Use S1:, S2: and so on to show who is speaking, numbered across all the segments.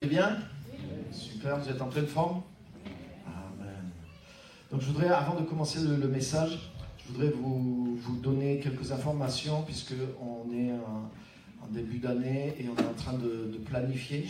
S1: Bien? Super, vous êtes en pleine forme? Amen. Donc je voudrais, avant de commencer le message, je voudrais vous donner quelques informations puisque on est en début d'année et on est en train de planifier.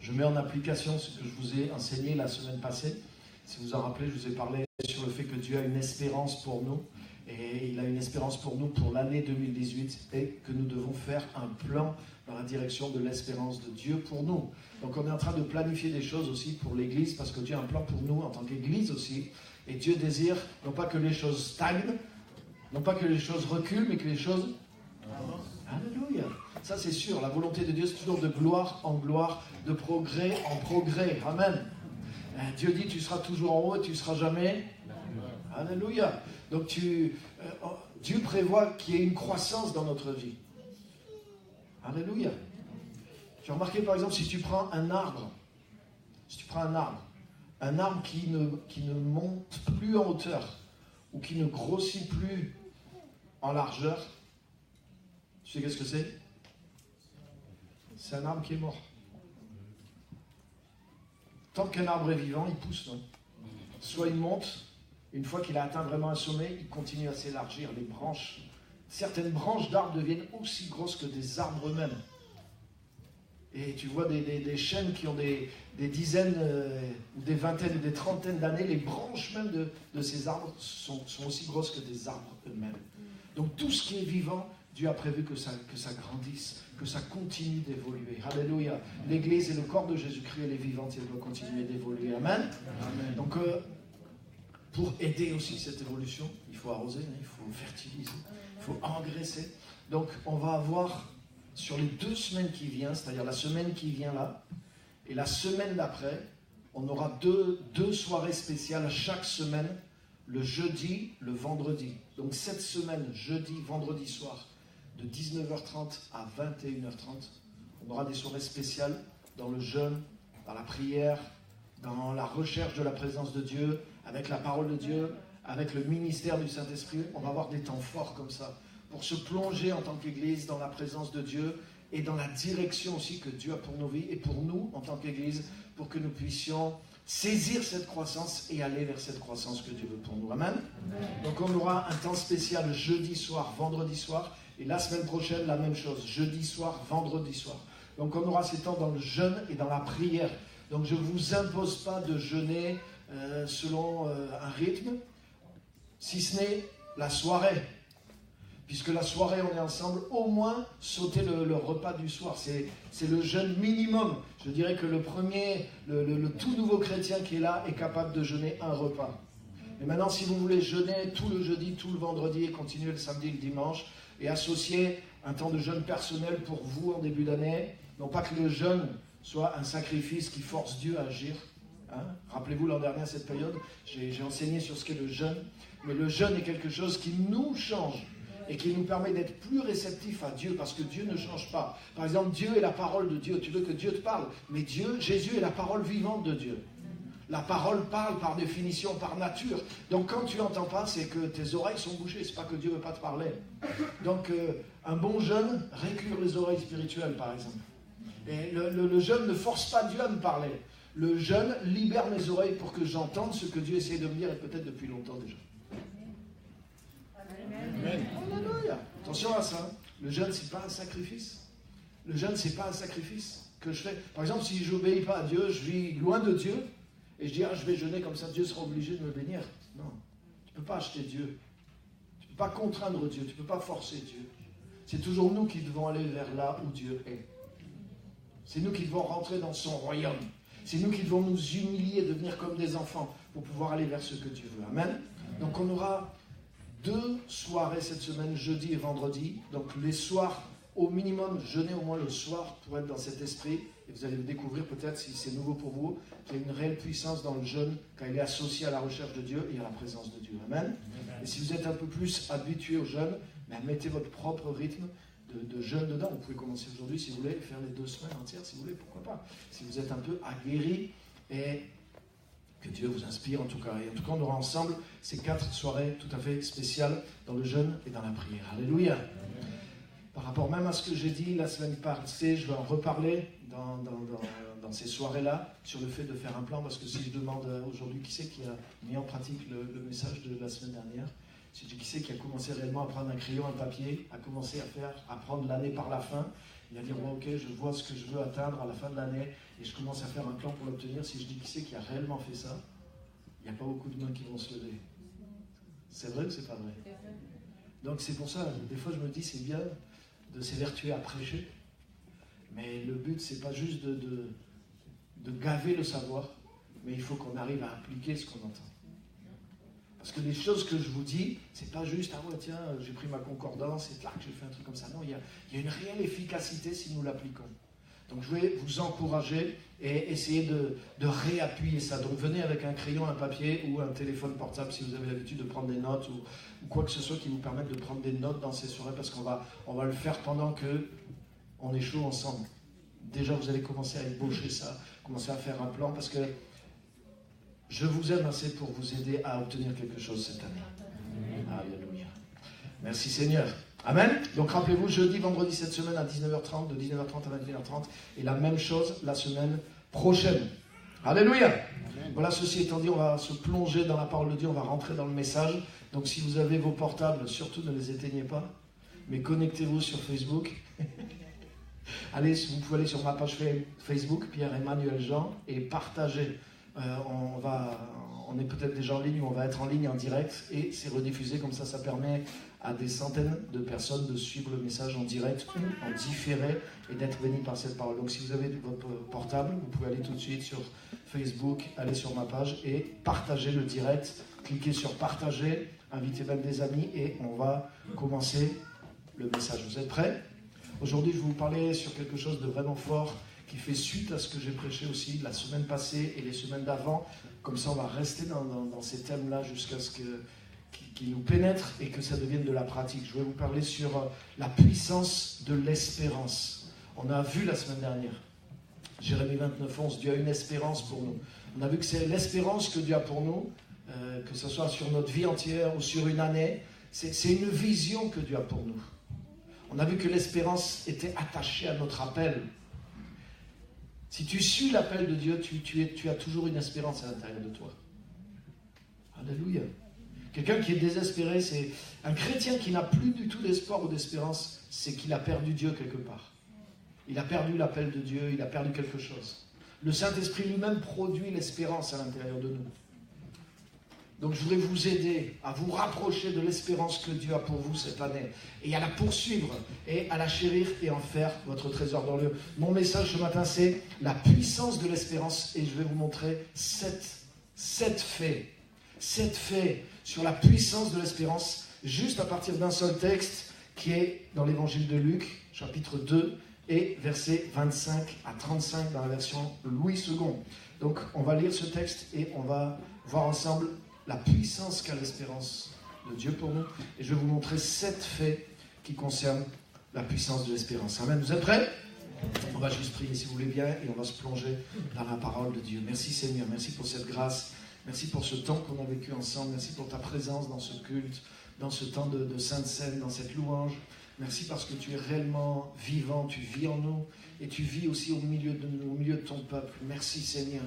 S1: Je mets en application ce que je vous ai enseigné la semaine passée. Si vous vous en rappelez, je vous ai parlé sur le fait que Dieu a une espérance pour nous. Et il a une espérance pour nous pour l'année 2018 et que nous devons faire un plan dans la direction de l'espérance de Dieu pour nous. Donc on est en train de planifier des choses aussi pour l'Église parce que Dieu a un plan pour nous en tant qu'Église aussi. Et Dieu désire non pas que les choses stagnent, non pas que les choses reculent, mais que les choses... Alléluia. Ça c'est sûr, la volonté de Dieu c'est toujours de gloire en gloire, de progrès en progrès. Amen. Dieu dit tu seras toujours en haut et tu ne seras jamais... Alléluia. Donc Dieu prévoit qu'il y ait une croissance dans notre vie. Alléluia. Tu as remarqué par exemple si tu prends un arbre, un arbre qui ne monte plus en hauteur ou qui ne grossit plus en largeur, tu sais qu'est-ce que c'est? C'est un arbre qui est mort. Tant qu'un arbre est vivant, il pousse, non? Soit il monte. Une fois qu'il a atteint vraiment un sommet, il continue à s'élargir. Les branches, certaines branches d'arbres deviennent aussi grosses que des arbres eux-mêmes. Et tu vois des chênes qui ont des dizaines, des vingtaines ou des trentaines d'années, les branches même de ces arbres sont aussi grosses que des arbres eux-mêmes. Donc tout ce qui est vivant, Dieu a prévu que ça grandisse, que ça continue d'évoluer. Alléluia. L'Église est le corps de Jésus-Christ, elle est vivante et elle doit continuer d'évoluer. Amen. Amen. Donc pour aider aussi cette évolution, il faut arroser, il faut fertiliser, il faut engraisser. Donc on va avoir sur les 2 semaines qui viennent, c'est-à-dire la semaine qui vient là, et la semaine d'après, on aura deux soirées spéciales chaque semaine, le jeudi, le vendredi. Donc cette semaine, jeudi, vendredi soir, de 19h30 à 21h30, on aura des soirées spéciales dans le jeûne, dans la prière, dans la recherche de la présence de Dieu, avec la parole de Dieu, avec le ministère du Saint-Esprit. On va avoir des temps forts comme ça, pour se plonger en tant qu'Église dans la présence de Dieu et dans la direction aussi que Dieu a pour nos vies et pour nous en tant qu'Église, pour que nous puissions saisir cette croissance et aller vers cette croissance que Dieu veut pour nous. Amen. Amen. Donc on aura un temps spécial jeudi soir, vendredi soir, et la semaine prochaine la même chose, jeudi soir, vendredi soir. Donc on aura ces temps dans le jeûne et dans la prière. Donc je ne vous impose pas de jeûner selon un rythme, si ce n'est la soirée. Puisque la soirée, on est ensemble, au moins sauter le repas du soir. C'est le jeûne minimum. Je dirais que le tout nouveau chrétien qui est là est capable de jeûner un repas. Et maintenant, si vous voulez jeûner tout le jeudi, tout le vendredi et continuer le samedi et le dimanche, et associer un temps de jeûne personnel pour vous en début d'année, non pas que le jeûne soit un sacrifice qui force Dieu à agir. Hein? Rappelez-vous, l'an dernier, à cette période, j'ai enseigné sur ce qu'est le jeûne. Mais le jeûne est quelque chose qui nous change et qui nous permet d'être plus réceptifs à Dieu, parce que Dieu ne change pas. Par exemple, Dieu est la parole de Dieu. Tu veux que Dieu te parle, mais Jésus est la parole vivante de Dieu. La parole parle par définition, par nature. Donc quand tu n'entends pas, c'est que tes oreilles sont bouchées. C'est pas que Dieu ne veut pas te parler. Donc un bon jeûne récure les oreilles spirituelles, par exemple. Et le jeûne ne force pas Dieu à me parler. Le jeûne libère mes oreilles pour que j'entende ce que Dieu essaie de me dire, et peut-être depuis longtemps déjà. Amen. Alléluia. Attention à ça. Le jeûne, c'est pas un sacrifice. Le jeûne, c'est pas un sacrifice que je fais. Par exemple, si je n'obéis pas à Dieu, je vis loin de Dieu, et je dis, je vais jeûner comme ça, Dieu sera obligé de me bénir. Non. Tu ne peux pas acheter Dieu. Tu ne peux pas contraindre Dieu. Tu ne peux pas forcer Dieu. C'est toujours nous qui devons aller vers là où Dieu est. C'est nous qui devons rentrer dans son royaume. C'est nous qui devons nous humilier, devenir comme des enfants pour pouvoir aller vers ce que Dieu veut. Amen. Donc on aura 2 soirées cette semaine, jeudi et vendredi. Donc les soirs, au minimum, jeûnez au moins le soir pour être dans cet esprit. Et vous allez le découvrir peut-être, si c'est nouveau pour vous, qu'il y a une réelle puissance dans le jeûne quand il est associé à la recherche de Dieu et à la présence de Dieu. Amen. Et si vous êtes un peu plus habitué au jeûne, mettez votre propre rythme de jeûne dedans. Vous pouvez commencer aujourd'hui si vous voulez, faire les 2 semaines entières si vous voulez, pourquoi pas. Si vous êtes un peu aguerri et que Dieu vous inspire en tout cas. Et en tout cas, on aura ensemble ces 4 soirées tout à fait spéciales dans le jeûne et dans la prière. Alléluia. Amen. Par rapport même à ce que j'ai dit la semaine passée, je vais en reparler dans dans ces soirées-là, sur le fait de faire un plan, parce que si je demande aujourd'hui qui c'est qui a mis en pratique le message de la semaine dernière, si je dis qui c'est qui a commencé réellement à prendre un crayon, un papier, à commencer à prendre l'année par la fin, il va dire bon, ok, je vois ce que je veux atteindre à la fin de l'année et je commence à faire un plan pour l'obtenir. Si je dis qui c'est qui a réellement fait ça, il n'y a pas beaucoup de mains qui vont se lever. C'est vrai ou c'est pas vrai? Donc c'est pour ça, des fois je me dis c'est bien de s'évertuer à prêcher, mais le but c'est pas juste de gaver le savoir, mais il faut qu'on arrive à appliquer ce qu'on entend. Parce que les choses que je vous dis, c'est pas juste, ah ouais tiens, j'ai pris ma concordance et là que j'ai fait un truc comme ça. Non, il y a une réelle efficacité si nous l'appliquons. Donc je vais vous encourager et essayer de réappuyer ça. Donc venez avec un crayon, un papier ou un téléphone portable si vous avez l'habitude de prendre des notes ou quoi que ce soit qui vous permette de prendre des notes dans ces soirées, parce qu'on va le faire pendant qu'on est chaud ensemble. Déjà vous allez commencer à ébaucher ça, commencer à faire un plan, parce que je vous aime assez pour vous aider à obtenir quelque chose cette année. Alléluia. Merci Seigneur. Amen. Donc rappelez-vous, jeudi, vendredi cette semaine à 19h30, de 19h30 à 21h30, et la même chose la semaine prochaine. Alléluia. Amen. Voilà, ceci étant dit, on va se plonger dans la parole de Dieu, on va rentrer dans le message. Donc si vous avez vos portables, surtout ne les éteignez pas, mais connectez-vous sur Facebook. Allez, vous pouvez aller sur ma page Facebook, Pierre-Emmanuel Jean, et partagez. On est peut-être déjà en ligne, ou on va être en ligne en direct, et c'est rediffusé, comme ça permet à des centaines de personnes de suivre le message en direct ou en différé et d'être bénis par cette parole. Donc si vous avez votre portable, vous pouvez aller tout de suite sur Facebook, aller sur ma page et partager le direct, cliquez sur partager, invitez même des amis et on va commencer le message. Vous êtes prêts? Aujourd'hui, je vais vous parler sur quelque chose de vraiment fort qui fait suite à ce que j'ai prêché aussi la semaine passée et les semaines d'avant. Comme ça, on va rester dans ces thèmes-là jusqu'à ce qu'ils nous pénètrent et que ça devienne de la pratique. Je vais vous parler sur la puissance de l'espérance. On a vu la semaine dernière, Jérémie 29:11, Dieu a une espérance pour nous. On a vu que c'est l'espérance que Dieu a pour nous, que ce soit sur notre vie entière ou sur une année. C'est une vision que Dieu a pour nous. On a vu que l'espérance était attachée à notre appel. Si tu suis l'appel de Dieu, tu as toujours une espérance à l'intérieur de toi. Alléluia. Quelqu'un qui est désespéré, c'est un chrétien qui n'a plus du tout d'espoir ou d'espérance, c'est qu'il a perdu Dieu quelque part. Il a perdu l'appel de Dieu, il a perdu quelque chose. Le Saint-Esprit lui-même produit l'espérance à l'intérieur de nous. Donc je voudrais vous aider à vous rapprocher de l'espérance que Dieu a pour vous cette année et à la poursuivre et à la chérir et en faire votre trésor dans le... Mon message ce matin, c'est la puissance de l'espérance et je vais vous montrer 7 faits. 7 faits sur la puissance de l'espérance juste à partir d'un seul texte qui est dans l'évangile de Luc, chapitre 2 et versets 25 à 35 dans la version Louis II. Donc on va lire ce texte et on va voir ensemble la puissance qu'a l'espérance de Dieu pour nous. Et je vais vous montrer 7 faits qui concernent la puissance de l'espérance. Amen. Vous êtes prêts? On va juste prier si vous voulez bien et on va se plonger dans la parole de Dieu. Merci Seigneur, merci pour cette grâce. Merci pour ce temps qu'on a vécu ensemble. Merci pour ta présence dans ce culte, dans ce temps de Sainte Seine, dans cette louange. Merci parce que tu es réellement vivant, tu vis en nous et tu vis aussi au milieu de ton peuple. Merci Seigneur.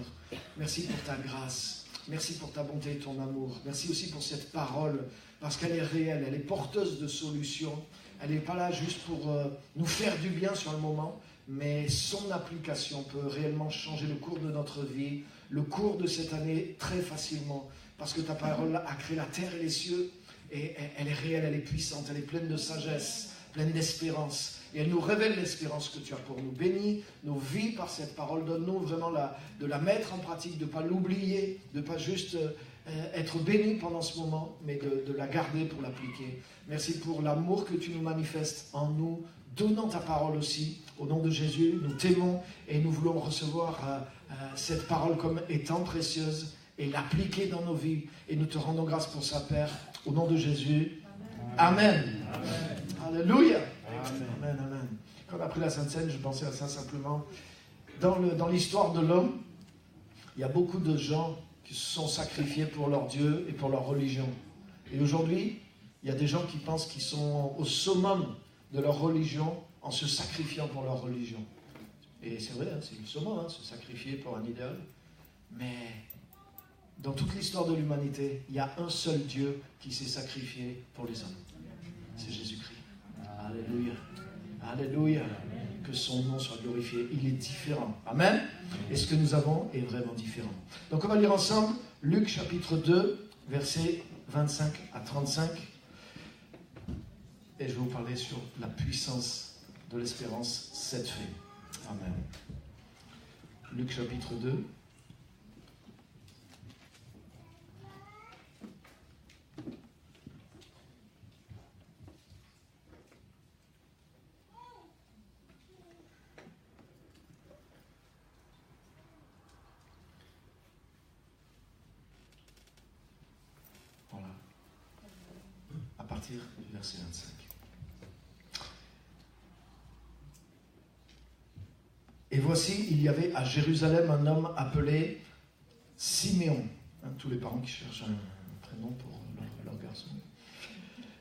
S1: Merci pour ta grâce. Merci pour ta bonté et ton amour. Merci aussi pour cette parole, parce qu'elle est réelle, elle est porteuse de solutions. Elle n'est pas là juste pour nous faire du bien sur le moment, mais son application peut réellement changer le cours de notre vie, le cours de cette année très facilement, parce que ta parole a créé la terre et les cieux, et elle est réelle, elle est puissante, elle est pleine de sagesse, pleine d'espérance. Et elle nous révèle l'espérance que tu as pour nous. Bénis nos vies par cette parole. Donne-nous vraiment de la mettre en pratique, de ne pas l'oublier, de ne pas juste être bénis pendant ce moment, mais de la garder pour l'appliquer. Merci pour l'amour que tu nous manifestes en nous, donnant ta parole aussi. Au nom de Jésus, nous t'aimons et nous voulons recevoir cette parole comme étant précieuse et l'appliquer dans nos vies. Et nous te rendons grâce pour ça, Père. Au nom de Jésus. Amen. Amen. Alléluia. Amen, amen. Quand on a pris la Sainte Seine, je pensais à ça simplement. Dans l'histoire de l'homme, il y a beaucoup de gens qui se sont sacrifiés pour leur Dieu et pour leur religion. Et aujourd'hui, il y a des gens qui pensent qu'ils sont au summum de leur religion en se sacrifiant pour leur religion. Et c'est vrai, hein, c'est le summum, hein, se sacrifier pour un idole. Mais dans toute l'histoire de l'humanité, il y a un seul Dieu qui s'est sacrifié pour les hommes. C'est Jésus-Christ. Alléluia. Alléluia. Que son nom soit glorifié. Il est différent. Amen. Et ce que nous avons est vraiment différent. Donc on va lire ensemble Luc chapitre 2, versets 25 à 35. Et je vais vous parler sur la puissance de l'espérance, cette fait. Amen. Luc chapitre 2. Voilà. À partir du verset 25. Et voici, il y avait à Jérusalem un homme appelé Siméon. Hein, tous les parents qui cherchent un prénom pour leur garçon.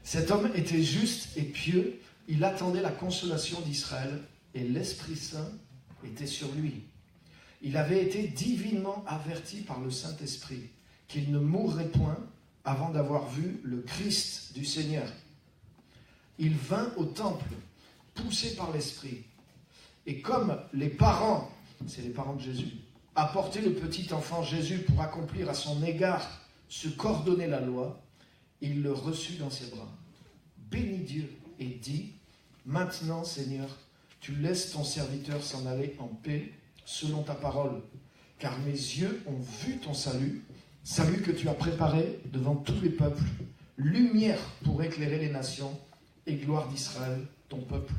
S1: Cet homme était juste et pieux. Il attendait la consolation d'Israël et l'Esprit Saint était sur lui. Il avait été divinement averti par le Saint-Esprit qu'il ne mourrait point avant d'avoir vu le Christ du Seigneur. Il vint au temple, poussé par l'Esprit. Et comme les parents, c'est les parents de Jésus, apportaient le petit enfant Jésus pour accomplir à son égard ce qu'ordonnait la loi, il le reçut dans ses bras, bénit Dieu et dit, « Maintenant, Seigneur, tu laisses ton serviteur s'en aller en paix selon ta parole, car mes yeux ont vu ton salut, salut que tu as préparé devant tous les peuples, lumière pour éclairer les nations et gloire d'Israël, ton peuple. »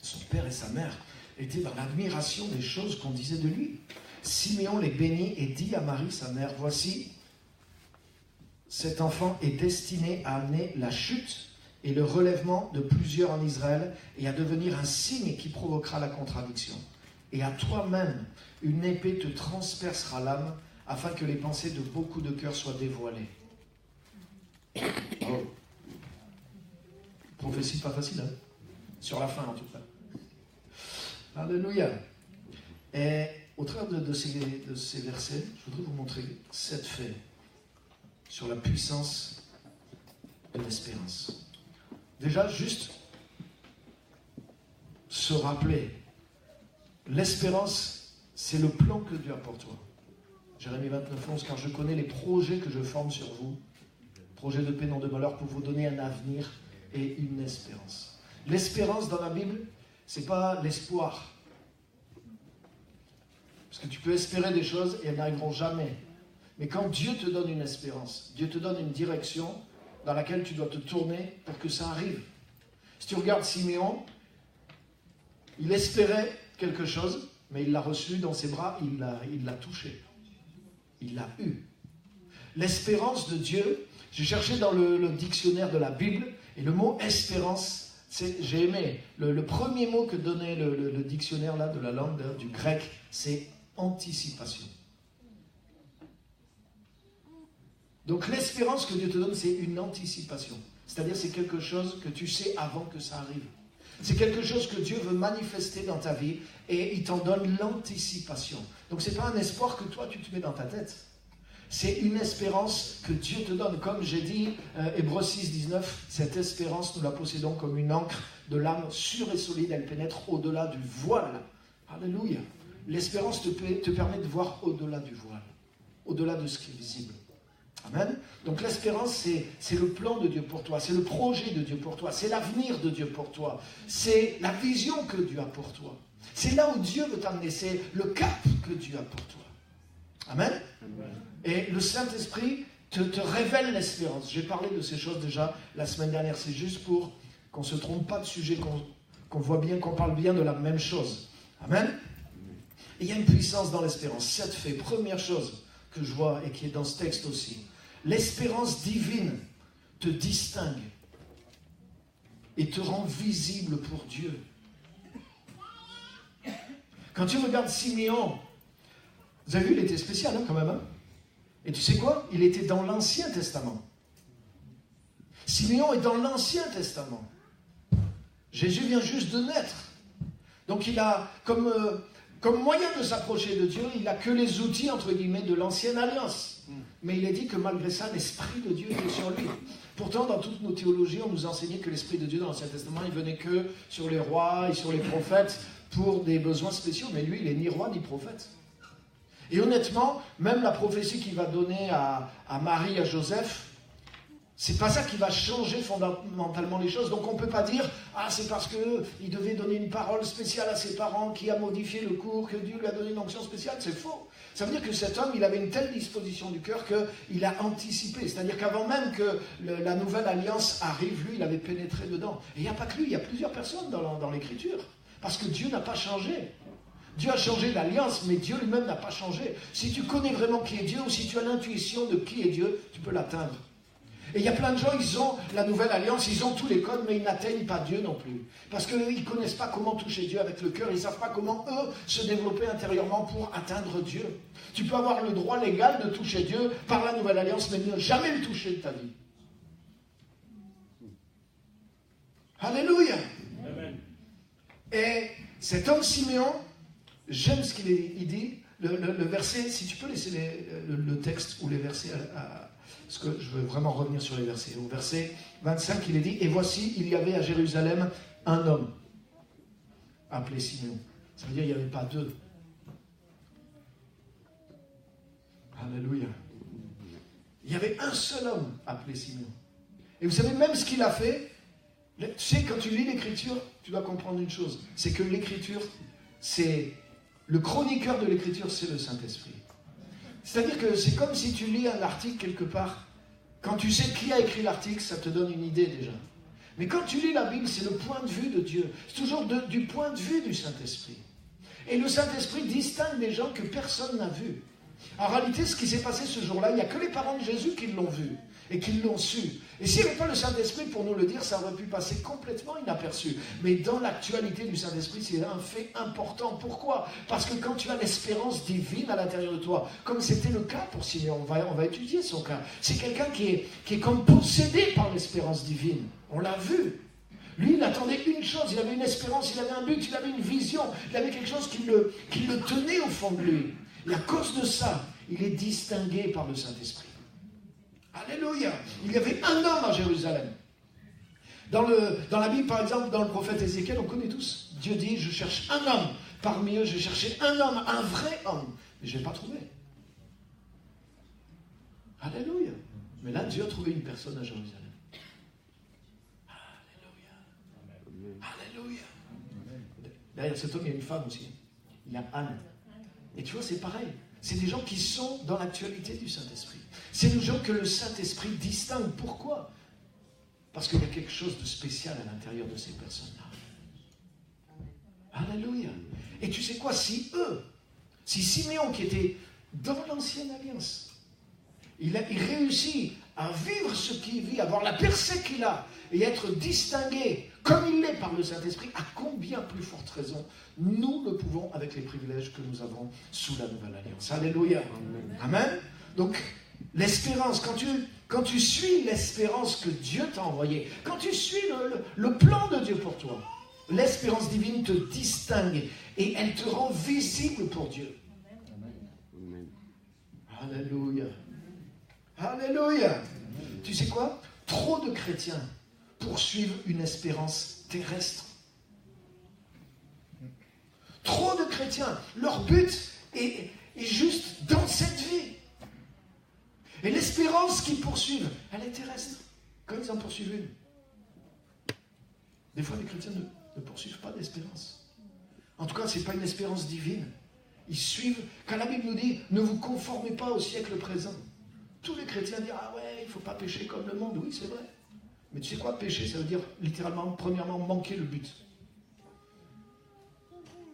S1: Son père et sa mère étaient dans l'admiration des choses qu'on disait de lui. Siméon les bénit et dit à Marie, sa mère, « Voici, cet enfant est destiné à amener la chute et le relèvement de plusieurs en Israël et à devenir un signe qui provoquera la contradiction. Et à toi-même, une épée te transpercera l'âme afin que les pensées de beaucoup de cœurs soient dévoilées. » Oh. Prophétie pas facile, hein? Sur la fin en tout cas. Alléluia. Et au travers de ces versets, je voudrais vous montrer 7 faits sur la puissance de l'espérance. Déjà, juste se rappeler, l'espérance, c'est le plan que Dieu a pour toi. Jérémie 29, 11, car je connais les projets que je forme sur vous, projets de paix, non de malheur, pour vous donner un avenir et une espérance. L'espérance dans la Bible, c'est pas l'espoir. Parce que tu peux espérer des choses et elles n'arriveront jamais. Mais quand Dieu te donne une espérance, Dieu te donne une direction dans laquelle tu dois te tourner pour que ça arrive. Si tu regardes Siméon, il espérait quelque chose, mais il l'a reçu dans ses bras, il l'a touché. Il l'a eu. L'espérance de Dieu, j'ai cherché dans le dictionnaire de la Bible, et le mot espérance, j'ai aimé. Le premier mot que donnait le dictionnaire là, de la langue du grec, c'est anticipation. Donc l'espérance que Dieu te donne, c'est une anticipation. C'est-à-dire c'est quelque chose que tu sais avant que ça arrive. C'est quelque chose que Dieu veut manifester dans ta vie et il t'en donne l'anticipation. Donc ce n'est pas un espoir que toi tu te mets dans ta tête. C'est une espérance que Dieu te donne. Comme j'ai dit, Hébreux 6, 19, cette espérance, nous la possédons comme une ancre de l'âme sûre et solide. Elle pénètre au-delà du voile. Alléluia. L'espérance te permet de voir au-delà du voile, au-delà de ce qui est visible. Amen. Donc l'espérance, c'est le plan de Dieu pour toi, c'est le projet de Dieu pour toi, c'est l'avenir de Dieu pour toi, c'est la vision que Dieu a pour toi. C'est là où Dieu veut t'amener, c'est le cap que Dieu a pour toi. Amen. Et le Saint-Esprit te révèle l'espérance. J'ai parlé de ces choses déjà la semaine dernière, c'est juste pour qu'on ne se trompe pas de sujet, qu'on voit bien, qu'on parle bien de la même chose. Amen. Et il y a une puissance dans l'espérance. 7 faits. Première chose que je vois et qui est dans ce texte aussi. L'espérance divine te distingue et te rend visible pour Dieu. Quand tu regardes Siméon, vous avez vu, il était spécial quand même. Hein? Et tu sais quoi? Il était dans l'Ancien Testament. Siméon est dans l'Ancien Testament. Jésus vient juste de naître. Donc il a, comme moyen de s'approcher de Dieu, il n'a que les outils, entre guillemets, de l'ancienne alliance. Mais il est dit que malgré ça, l'Esprit de Dieu était sur lui. Pourtant, dans toutes nos théologies, on nous enseignait que l'Esprit de Dieu dans l'Ancien Testament, il venait que sur les rois et sur les prophètes pour des besoins spéciaux. Mais lui, il n'est ni roi ni prophète. Et honnêtement, même la prophétie qu'il va donner à Marie, à Joseph, c'est pas ça qui va changer fondamentalement les choses. Donc on ne peut pas dire « Ah, c'est parce qu'il devait donner une parole spéciale à ses parents qui a modifié le cours, que Dieu lui a donné une onction spéciale. » C'est faux. Ça veut dire que cet homme, il avait une telle disposition du cœur qu'il a anticipé. C'est-à-dire qu'avant même que la nouvelle alliance arrive, lui, il avait pénétré dedans. Et il n'y a pas que lui, il y a plusieurs personnes dans l'Écriture. Parce que Dieu n'a pas changé. Dieu a changé d'alliance, mais Dieu lui-même n'a pas changé. Si tu connais vraiment qui est Dieu, ou si tu as l'intuition de qui est Dieu, tu peux l'atteindre. Et il y a plein de gens, ils ont la nouvelle alliance, ils ont tous les codes, mais ils n'atteignent pas Dieu non plus. Parce qu'ils ne connaissent pas comment toucher Dieu avec le cœur, ils ne savent pas comment, eux, se développer intérieurement pour atteindre Dieu. Tu peux avoir le droit légal de toucher Dieu par la nouvelle alliance, mais ne jamais le toucher de ta vie. Alléluia. Amen. Et cet homme Siméon, j'aime ce qu'il dit, le verset, si tu peux laisser le texte ou les versets parce que je veux vraiment revenir sur les versets. Au verset 25, il est dit « Et voici, il y avait à Jérusalem un homme appelé Siméon. » Ça veut dire qu'il n'y avait pas deux. Alléluia. Il y avait un seul homme appelé Siméon. Et vous savez, même ce qu'il a fait, tu sais, quand tu lis l'Écriture, tu dois comprendre une chose. C'est que l'Écriture, c'est... Le chroniqueur de l'Écriture, c'est le Saint-Esprit. C'est-à-dire que c'est comme si tu lis un article quelque part. Quand tu sais qui a écrit l'article, ça te donne une idée déjà. Mais quand tu lis la Bible, c'est le point de vue de Dieu. C'est toujours du point de vue du Saint-Esprit. Et le Saint-Esprit distingue des gens que personne n'a vus. En réalité, ce qui s'est passé ce jour-là, il n'y a que les parents de Jésus qui l'ont vu et qui l'ont su. Et s'il n'y avait pas le Saint-Esprit pour nous le dire, ça aurait pu passer complètement inaperçu. Mais dans l'actualité du Saint-Esprit, c'est un fait important. Pourquoi ? Parce que quand tu as l'espérance divine à l'intérieur de toi, comme c'était le cas pour Simeon, on va étudier son cas. C'est quelqu'un qui est comme possédé par l'espérance divine. On l'a vu. Lui, il attendait une chose, il avait une espérance, il avait un but, il avait une vision, il avait quelque chose qui le tenait au fond de lui. Et à cause de ça, il est distingué par le Saint-Esprit. Alléluia. Il y avait un homme à Jérusalem. Dans la Bible, par exemple, dans le prophète Ézéchiel, on connaît tous. Dieu dit, je cherche un homme. Parmi eux, j'ai cherché un homme, un vrai homme. Mais je n'ai pas trouvé. Alléluia. Mais là, Dieu a trouvé une personne à Jérusalem. Alléluia. Alléluia. Derrière cet homme, il y a une femme aussi. Il y a Anne. Et tu vois, c'est pareil. C'est des gens qui sont dans l'actualité du Saint-Esprit. C'est des gens que le Saint-Esprit distingue. Pourquoi ? Parce qu'il y a quelque chose de spécial à l'intérieur de ces personnes-là. Alléluia. Et tu sais quoi ? Si Siméon qui était dans l'ancienne alliance, il réussit à vivre ce qu'il vit, avoir la percée qu'il a, et être distingué comme il l'est par le Saint-Esprit, à combien plus forte raison nous le pouvons avec les privilèges que nous avons sous la nouvelle alliance. Alléluia. Amen. Donc, l'espérance, quand tu suis l'espérance que Dieu t'a envoyée, quand tu suis le plan de Dieu pour toi, l'espérance divine te distingue et elle te rend visible pour Dieu. Amen. Alléluia. Alléluia. Tu sais quoi ? Trop de chrétiens poursuivent une espérance terrestre. Trop de chrétiens, leur but est juste dans cette vie. Et l'espérance qu'ils poursuivent, elle est terrestre. Quand ils en poursuivent une. Des fois, les chrétiens ne poursuivent pas d'espérance. En tout cas, ce n'est pas une espérance divine. Ils suivent, quand la Bible nous dit, ne vous conformez pas au siècle présent. Tous les chrétiens disent, ah ouais, il ne faut pas pécher comme le monde. Oui, c'est vrai. Mais tu sais quoi, pécher, ça veut dire littéralement, premièrement, manquer le but.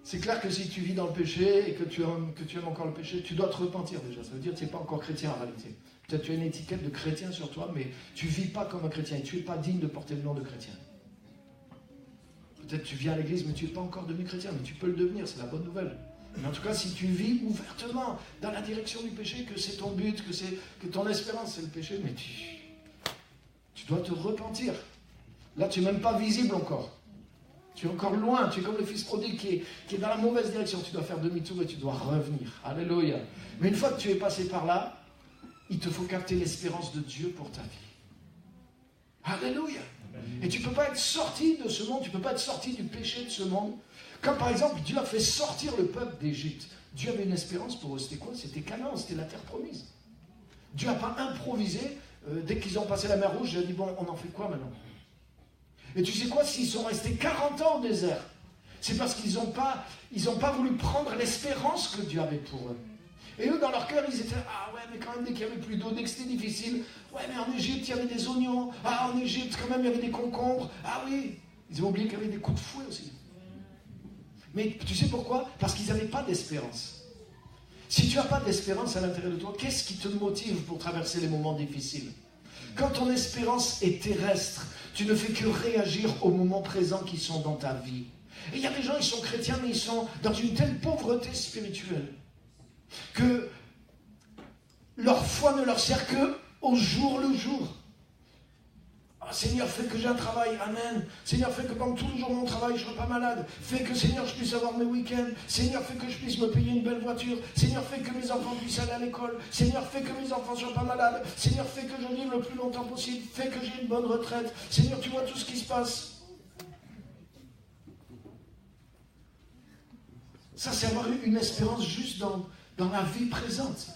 S1: C'est clair que si tu vis dans le péché et que tu aimes encore le péché, tu dois te repentir déjà. Ça veut dire que tu n'es pas encore chrétien en réalité. Peut-être tu as une étiquette de chrétien sur toi, mais tu ne vis pas comme un chrétien et tu n'es pas digne de porter le nom de chrétien. Peut-être tu viens à l'église, mais tu n'es pas encore devenu chrétien, mais tu peux le devenir, c'est la bonne nouvelle. Mais en tout cas, si tu vis ouvertement dans la direction du péché, que c'est ton but, que ton espérance c'est le péché, mais tu dois te repentir. Là, tu n'es même pas visible encore. Tu es encore loin, tu es comme le fils prodigue qui est dans la mauvaise direction. Tu dois faire demi-tour et tu dois revenir. Alléluia. Mais une fois que tu es passé par là, il te faut capter l'espérance de Dieu pour ta vie. Alléluia. Et tu ne peux pas être sorti de ce monde, tu ne peux pas être sorti du péché de ce monde. Comme par exemple, Dieu a fait sortir le peuple d'Égypte. Dieu avait une espérance pour eux. C'était quoi? C'était Canaan, c'était la terre promise. Dieu n'a pas improvisé. Dès qu'ils ont passé la mer Rouge, il a dit, bon, on en fait quoi maintenant? Et tu sais quoi? S'ils sont restés 40 ans au désert, c'est parce qu'ils n'ont pas voulu prendre l'espérance que Dieu avait pour eux. Et eux, dans leur cœur, ils étaient, ah ouais, mais quand même, dès qu'il n'y avait plus d'eau, dès que c'était difficile, ouais, mais en Égypte, il y avait des oignons, ah, en Égypte, quand même, il y avait des concombres, ah oui, ils ont oublié qu'il y avait des coups de fouet aussi. Mais tu sais pourquoi? Parce qu'ils n'avaient pas d'espérance. Si tu n'as pas d'espérance à l'intérieur de toi, qu'est-ce qui te motive pour traverser les moments difficiles? Quand ton espérance est terrestre, tu ne fais que réagir aux moments présents qui sont dans ta vie. Et il y a des gens, ils sont chrétiens, mais ils sont dans une telle pauvreté spirituelle que leur foi ne leur sert que au jour le jour. Ah, Seigneur, fais que j'ai un travail, amen. Seigneur, fais que pendant tout le jour de mon travail, je ne sois pas malade. Fais que, Seigneur, je puisse avoir mes week-ends. Seigneur, fais que je puisse me payer une belle voiture. Seigneur, fais que mes enfants puissent aller à l'école. Seigneur, fais que mes enfants ne soient pas malades. Seigneur, fais que je vive le plus longtemps possible. Fais que j'ai une bonne retraite. Seigneur, tu vois tout ce qui se passe. Ça, c'est avoir une espérance juste dans la vie présente.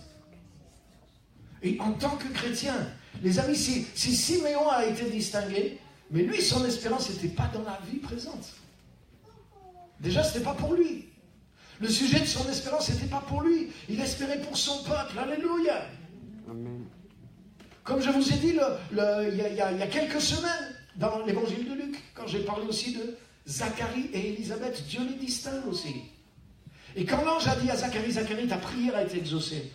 S1: Et en tant que chrétien, les amis, si Siméon a été distingué, mais lui, son espérance n'était pas dans la vie présente. Déjà, ce n'était pas pour lui. Le sujet de son espérance n'était pas pour lui. Il espérait pour son peuple. Alléluia. Amen. Comme je vous ai dit il y a quelques semaines, dans l'évangile de Luc, quand j'ai parlé aussi de Zacharie et Élisabeth, Dieu les distingue aussi. Et quand l'ange a dit à Zacharie, Zacharie, ta prière a été exaucée.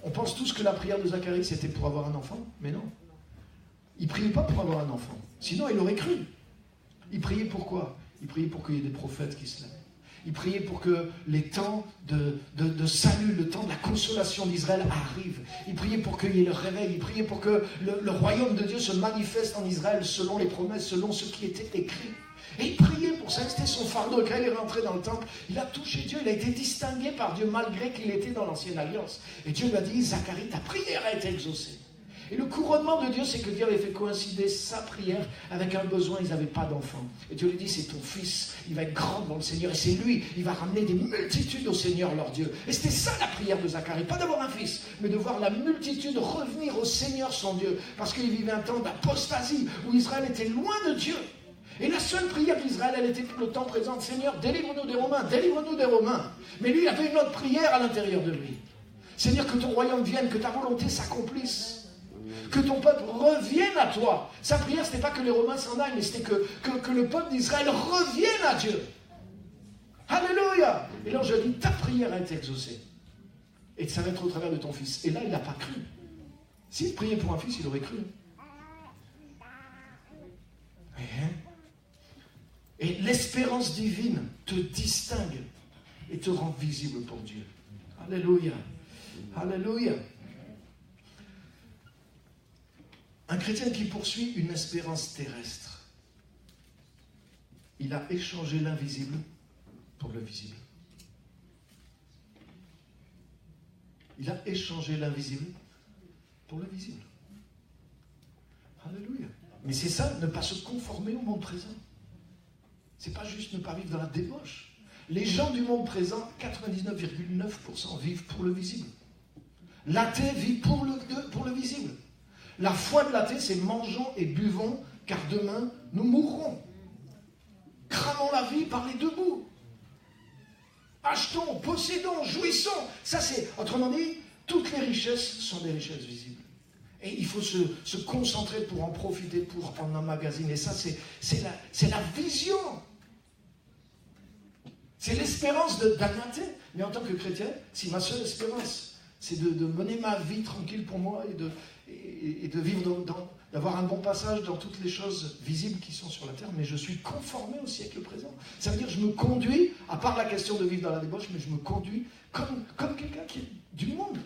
S1: On pense tous que la prière de Zacharie, c'était pour avoir un enfant, mais non. Il ne priait pas pour avoir un enfant. Sinon, il aurait cru. Il priait pour quoi? Il priait pour qu'il y ait des prophètes qui se lèvent. Il priait pour que les temps de salut, le temps de la consolation d'Israël arrive. Il priait pour qu'il y ait le réveil. Il priait pour que le royaume de Dieu se manifeste en Israël selon les promesses, selon ce qui était écrit. Et il priait pour ça, c'était son fardeau. Et quand il est rentré dans le temple, il a touché Dieu, il a été distingué par Dieu malgré qu'il était dans l'ancienne alliance. Et Dieu lui a dit, Zacharie, ta prière a été exaucée. Et le couronnement de Dieu, c'est que Dieu avait fait coïncider sa prière avec un besoin, ils n'avaient pas d'enfant. Et Dieu lui dit, c'est ton fils, il va être grand devant le Seigneur, et c'est lui, il va ramener des multitudes au Seigneur leur Dieu. Et c'était ça la prière de Zacharie, pas d'avoir un fils, mais de voir la multitude revenir au Seigneur son Dieu, parce qu'il vivait un temps d'apostasie, où Israël était loin de Dieu. Et la seule prière d'Israël, elle était pour le temps présent, Seigneur, délivre-nous des Romains, délivre-nous des Romains. Mais lui, il avait une autre prière à l'intérieur de lui. Seigneur, que ton royaume vienne, que ta volonté s'accomplisse. Que ton peuple revienne à toi. Sa prière, ce n'était pas que les Romains s'en aillent, mais c'était que le peuple d'Israël revienne à Dieu. Alléluia. Et l'ange a dit, ta prière a été exaucée. Et ça va être au travers de ton fils. Et là, il n'a pas cru. S'il priait pour un fils, il aurait cru. Et l'espérance divine te distingue et te rend visible pour Dieu. Alléluia. Alléluia. Un chrétien qui poursuit une espérance terrestre, il a échangé l'invisible pour le visible. Il a échangé l'invisible pour le visible. Alléluia. Mais c'est ça, ne pas se conformer au monde présent. C'est pas juste ne pas vivre dans la débauche. Les gens du monde présent, 99,9% vivent pour le visible. L'athée vit pour le visible. La foi de l'athée, c'est mangeons et buvons, car demain, nous mourrons. Cramons la vie par les deux bouts. Achetons, possédons, jouissons. Ça, c'est, autrement dit, toutes les richesses sont des richesses visibles. Et il faut se concentrer pour en profiter, pour en emmagasiner. Ça, c'est la vision. C'est l'espérance d'un athée. Mais en tant que chrétien, si ma seule espérance, c'est de mener ma vie tranquille pour moi et de vivre d'avoir un bon passage dans toutes les choses visibles qui sont sur la terre, mais je suis conformé au siècle présent. Ça veut dire que je me conduis, à part la question de vivre dans la débauche, mais je me conduis comme quelqu'un qui est du monde.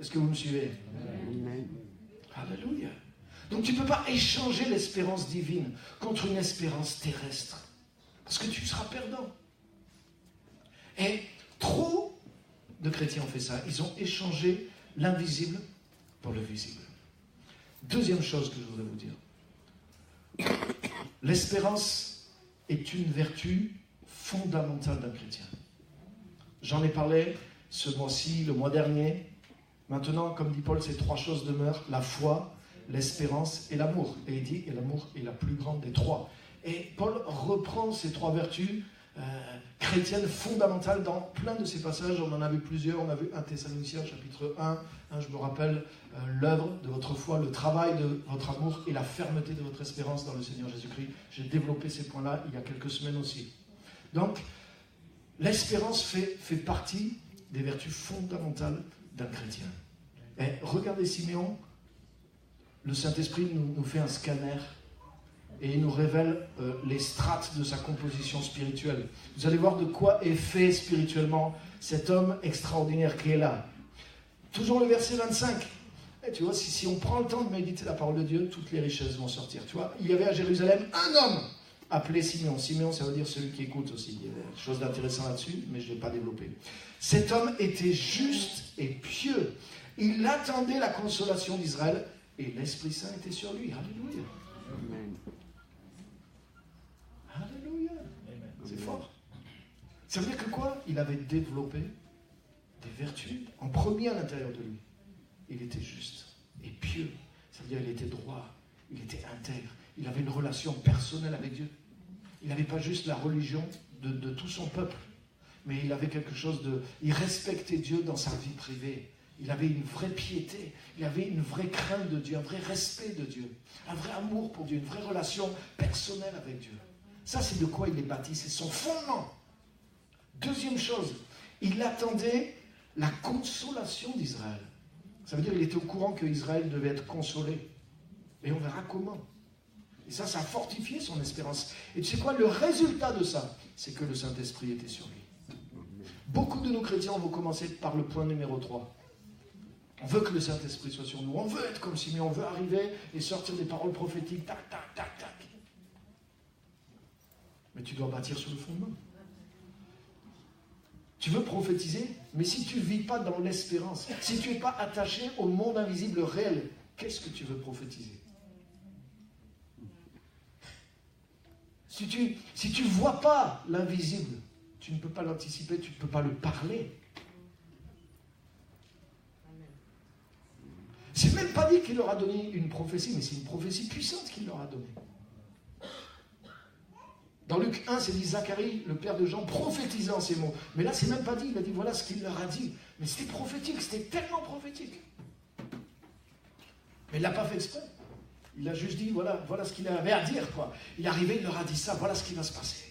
S1: Est-ce que vous me suivez? Amen. Alléluia. Donc tu ne peux pas échanger l'espérance divine contre une espérance terrestre. Parce que tu seras perdant. Et trop de chrétiens ont fait ça. Ils ont échangé l'invisible pour le visible. Deuxième chose que je voudrais vous dire. L'espérance est une vertu fondamentale d'un chrétien. J'en ai parlé ce mois-ci, le mois dernier. Maintenant, comme dit Paul, ces trois choses demeurent, la foi, l'espérance et l'amour. Et il dit, et l'amour est la plus grande des trois. Et Paul reprend ces trois vertus chrétiennes fondamentales dans plein de ces passages. On en a vu plusieurs. On a vu 1 Thessaloniciens, chapitre 1. Je me rappelle l'œuvre de votre foi, le travail de votre amour et la fermeté de votre espérance dans le Seigneur Jésus-Christ. J'ai développé ces points-là il y a quelques semaines aussi. Donc, l'espérance fait partie des vertus fondamentales d'un chrétien. Et regardez Siméon, le Saint-Esprit nous fait un scanner et il nous révèle les strates de sa composition spirituelle. Vous allez voir de quoi est fait spirituellement cet homme extraordinaire qui est là. Toujours le verset 25. Et tu vois, si on prend le temps de méditer la parole de Dieu, toutes les richesses vont sortir. Tu vois, il y avait à Jérusalem un homme appelé Siméon. Siméon, ça veut dire celui qui écoute aussi. Il y a quelque chose d'intéressant là-dessus, mais je ne l'ai pas développé. Cet homme était juste et pieux. Il attendait la consolation d'Israël et l'Esprit Saint était sur lui. Alléluia. Amen. Alléluia. C'est fort. Ça veut dire que quoi? Il avait développé des vertus en premier à l'intérieur de lui. Il était juste et pieux. Ça veut dire qu'il était droit, il était intègre. Il avait une relation personnelle avec Dieu. Il n'avait pas juste la religion de tout son peuple, mais il avait quelque chose de... Il respectait Dieu dans sa vie privée. Il avait une vraie piété, il avait une vraie crainte de Dieu, un vrai respect de Dieu, un vrai amour pour Dieu, une vraie relation personnelle avec Dieu. Ça, c'est de quoi il est bâti, c'est son fondement. Deuxième chose, il attendait la consolation d'Israël. Ça veut dire qu'il était au courant qu'Israël devait être consolé. Et on verra comment. Et ça a fortifié son espérance. Et tu sais quoi, le résultat de ça, c'est que le Saint-Esprit était sur lui. Beaucoup de nos chrétiens vont commencer par le point numéro 3. On veut que le Saint-Esprit soit sur nous. On veut être comme Simeon. On veut arriver et sortir des paroles prophétiques. Tac, tac, tac, tac. Mais tu dois bâtir sur le fondement. Tu veux prophétiser, mais si tu ne vis pas dans l'espérance, si tu n'es pas attaché au monde invisible réel, qu'est-ce que tu veux prophétiser? Si tu ne vois pas l'invisible, tu ne peux pas l'anticiper, tu ne peux pas le parler. C'est même pas dit qu'il leur a donné une prophétie, mais c'est une prophétie puissante qu'il leur a donnée. Dans Luc 1, c'est dit Zacharie, le père de Jean, prophétisait en ces mots. Mais là, c'est même pas dit, il a dit voilà ce qu'il leur a dit. Mais c'était prophétique, c'était tellement prophétique. Mais il ne l'a pas fait exprès. Il a juste dit voilà ce qu'il avait à dire, quoi. Il est arrivé, il leur a dit ça, voilà ce qui va se passer.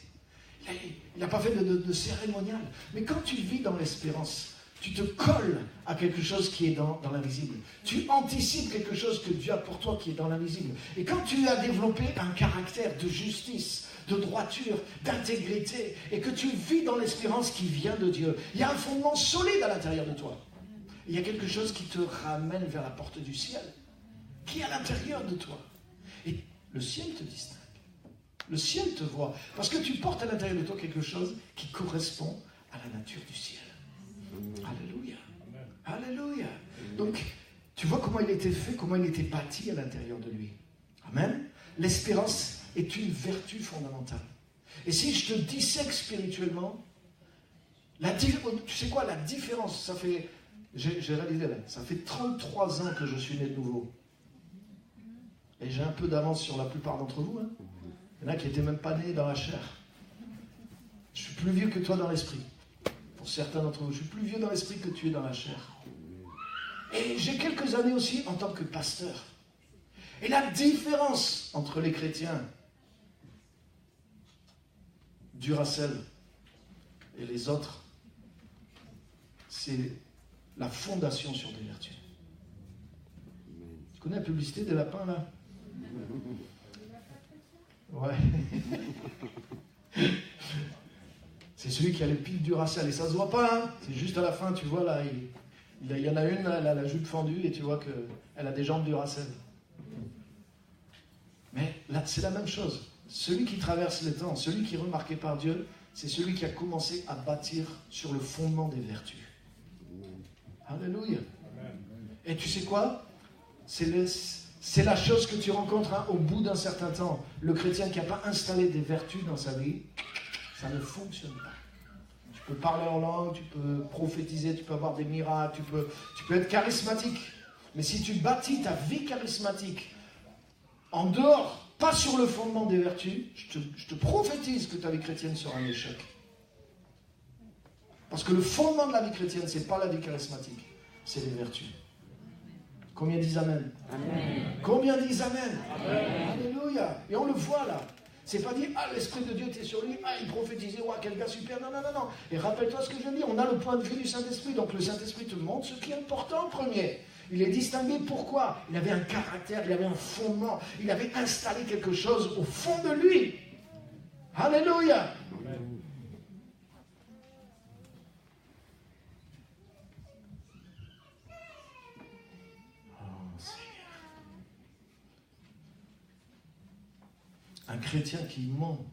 S1: Il n'a pas fait de cérémonial. Mais quand tu vis dans l'espérance, tu te colles à quelque chose qui est dans l'invisible. Tu anticipes quelque chose que Dieu a pour toi qui est dans l'invisible. Et quand tu as développé un caractère de justice, de droiture, d'intégrité, et que tu vis dans l'espérance qui vient de Dieu, il y a un fondement solide à l'intérieur de toi. Il y a quelque chose qui te ramène vers la porte du ciel, qui est à l'intérieur de toi. Et le ciel te distingue. Le ciel te voit. Parce que tu portes à l'intérieur de toi quelque chose qui correspond à la nature du ciel. Alléluia. Alléluia. Donc, tu vois comment il était fait, comment il était bâti à l'intérieur de lui. Amen. L'espérance est une vertu fondamentale. Et si je te dissèque spirituellement, tu sais quoi, la différence, ça fait, j'ai réalisé là, ça fait 33 ans que je suis né de nouveau. Et j'ai un peu d'avance sur la plupart d'entre vous. Hein. Il y en a qui n'étaient même pas nés dans la chair. Je suis plus vieux que toi dans l'esprit. Pour certains d'entre vous, je suis plus vieux dans l'esprit que tu es dans la chair. Et j'ai quelques années aussi en tant que pasteur. Et la différence entre les chrétiens Duracell et les autres, c'est la fondation sur des vertus. Tu connais la publicité des lapins, là? Ouais. C'est celui qui a les piles Duracell. Et ça se voit pas, hein. C'est juste à la fin, tu vois, là, il y en a une, là, elle a la jupe fendue, et tu vois qu'elle a des jambes Duracell. Mais là, c'est la même chose. celui qui traverse le temps, celui qui est remarqué par Dieu, c'est celui qui a commencé à bâtir sur le fondement des vertus. Alléluia. Et tu sais quoi? C'est la chose que tu rencontres au bout d'un certain temps. Le chrétien qui n'a pas installé des vertus dans sa vie, ça ne fonctionne pas. Tu peux parler en langue, tu peux prophétiser, tu peux avoir des miracles, tu peux être charismatique. Mais si tu bâtis ta vie charismatique en dehors, pas sur le fondement des vertus, je te prophétise que ta vie chrétienne sera un échec. Parce que le fondement de la vie chrétienne, ce n'est pas la vie charismatique, c'est les vertus. Combien disent Amen? Amen. Combien disent Amen? Amen. Alléluia. Et on le voit là. C'est pas dire, ah, l'Esprit de Dieu était sur lui, ah, il prophétisait, ouais, quel gars super. Non, non, non, non. Et rappelle-toi ce que je viens de dire, on a le point de vue du Saint-Esprit. Donc le Saint-Esprit te montre ce qui est important en premier. Il est distingué, pourquoi? Il avait un caractère, il avait un fondement, il avait installé quelque chose au fond de lui. Alléluia. Amen. Un chrétien qui ment,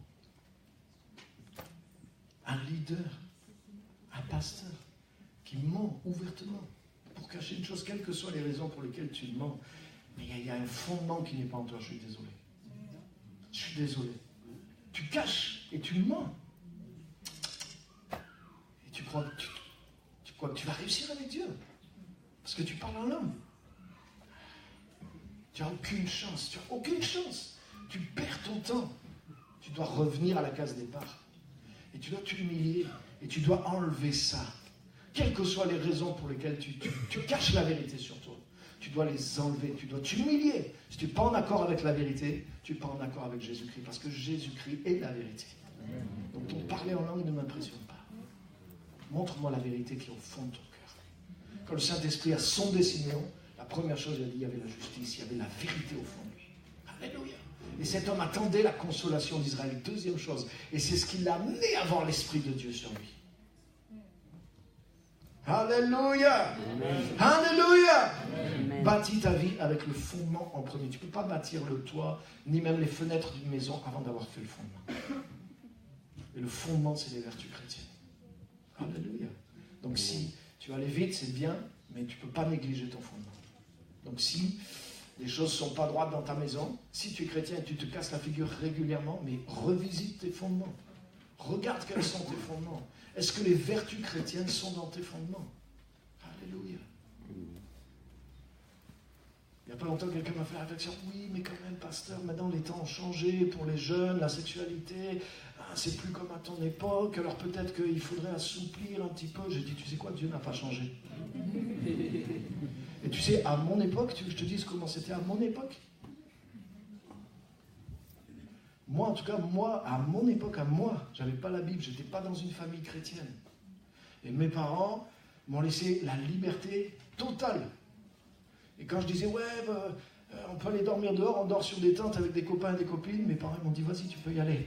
S1: un leader, un pasteur qui ment ouvertement pour cacher une chose, quelles que soient les raisons pour lesquelles tu mens, mais il y a un fondement qui n'est pas en toi, je suis désolé. Je suis désolé. Tu caches et tu mens. Et tu crois que tu vas réussir avec Dieu parce que tu parles en langue. Tu n'as aucune chance, tu n'as aucune chance. Tu perds ton temps. Tu dois revenir à la case départ. Et tu dois t'humilier. Et tu dois enlever ça. Quelles que soient les raisons pour lesquelles tu caches la vérité sur toi. Tu dois les enlever. Tu dois t'humilier. Si tu n'es pas en accord avec la vérité, tu n'es pas en accord avec Jésus-Christ. Parce que Jésus-Christ est la vérité. Donc ton parler en langue ne m'impressionne pas. Montre-moi la vérité qui est au fond de ton cœur. Quand le Saint-Esprit a sondé Siméon, la première chose, il a dit, il y avait la justice, il y avait la vérité au fond de lui. Alléluia. Et cet homme attendait la consolation d'Israël. Deuxième chose, et c'est ce qui l'a amené à voir l'Esprit de Dieu sur lui. Alléluia. Amen. Alléluia. Amen. Bâtis ta vie avec le fondement en premier. Tu ne peux pas bâtir le toit, ni même les fenêtres d'une maison avant d'avoir fait le fondement. Et le fondement, c'est les vertus chrétiennes. Alléluia. Donc si tu vas aller vite, c'est bien, mais tu ne peux pas négliger ton fondement. Donc si les choses ne sont pas droites dans ta maison, si tu es chrétien et tu te casses la figure régulièrement, mais revisite tes fondements. Regarde quels sont tes fondements. Est-ce que les vertus chrétiennes sont dans tes fondements? Alléluia. Il n'y a pas longtemps, quelqu'un m'a fait la réflexion. Oui, mais quand même, pasteur, maintenant les temps ont changé pour les jeunes, la sexualité, c'est plus comme à ton époque, alors peut-être qu'il faudrait assouplir un petit peu. J'ai dit, tu sais quoi, Dieu n'a pas changé. Et tu sais, à mon époque, tu veux que je te dise comment c'était à mon époque? Moi, en tout cas, à mon époque, j'avais pas la Bible, j'étais pas dans une famille chrétienne. Et mes parents m'ont laissé la liberté totale. Et quand je disais, ouais, on peut aller dormir dehors, on dort sur des tentes avec des copains et des copines, mes parents m'ont dit, vas-y, tu peux y aller.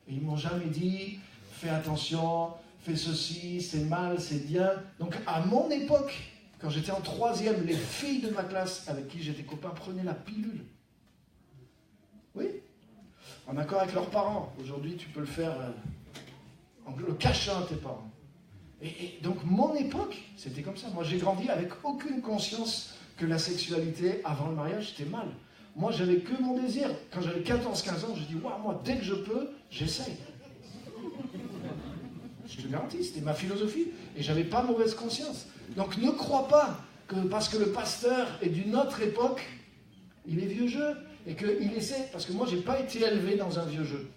S1: Et ils m'ont jamais dit, fais attention, fais ceci, c'est mal, c'est bien. Donc, à mon époque, quand j'étais en 3e, les filles de ma classe avec qui j'étais copain prenaient la pilule. Oui, en accord avec leurs parents. Aujourd'hui, tu peux le faire en le cachant à tes parents. Et donc, mon époque, c'était comme ça. Moi, j'ai grandi avec aucune conscience que la sexualité, avant le mariage, c'était mal. Moi, j'avais que mon désir. Quand j'avais 14-15 ans, j'ai dit, waouh, moi, dès que je peux, j'essaye. Je te garantis, c'était ma philosophie. Et j'avais pas mauvaise conscience. Donc, ne crois pas que parce que le pasteur est d'une autre époque, il est vieux jeu. Et qu'il essaie, parce que moi, je n'ai pas été élevé dans un vieux jeu.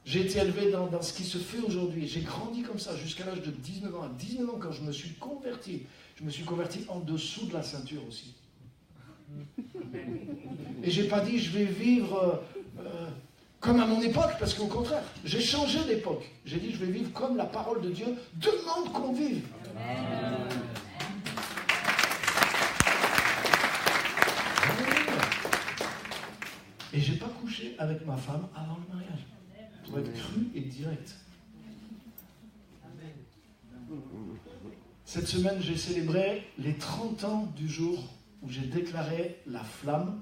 S1: J'ai été élevé dans ce qui se fait aujourd'hui. J'ai grandi comme ça jusqu'à l'âge de 19 ans. À 19 ans, quand je me suis converti en dessous de la ceinture aussi. Et je n'ai pas dit, je vais vivre comme à mon époque, parce qu'au contraire, j'ai changé d'époque. J'ai dit, je vais vivre comme la parole de Dieu demande qu'on vive. Amen. Et je n'ai pas couché avec ma femme avant le mariage. Pour être cru et direct. Cette semaine, j'ai célébré les 30 ans du jour où j'ai déclaré la flamme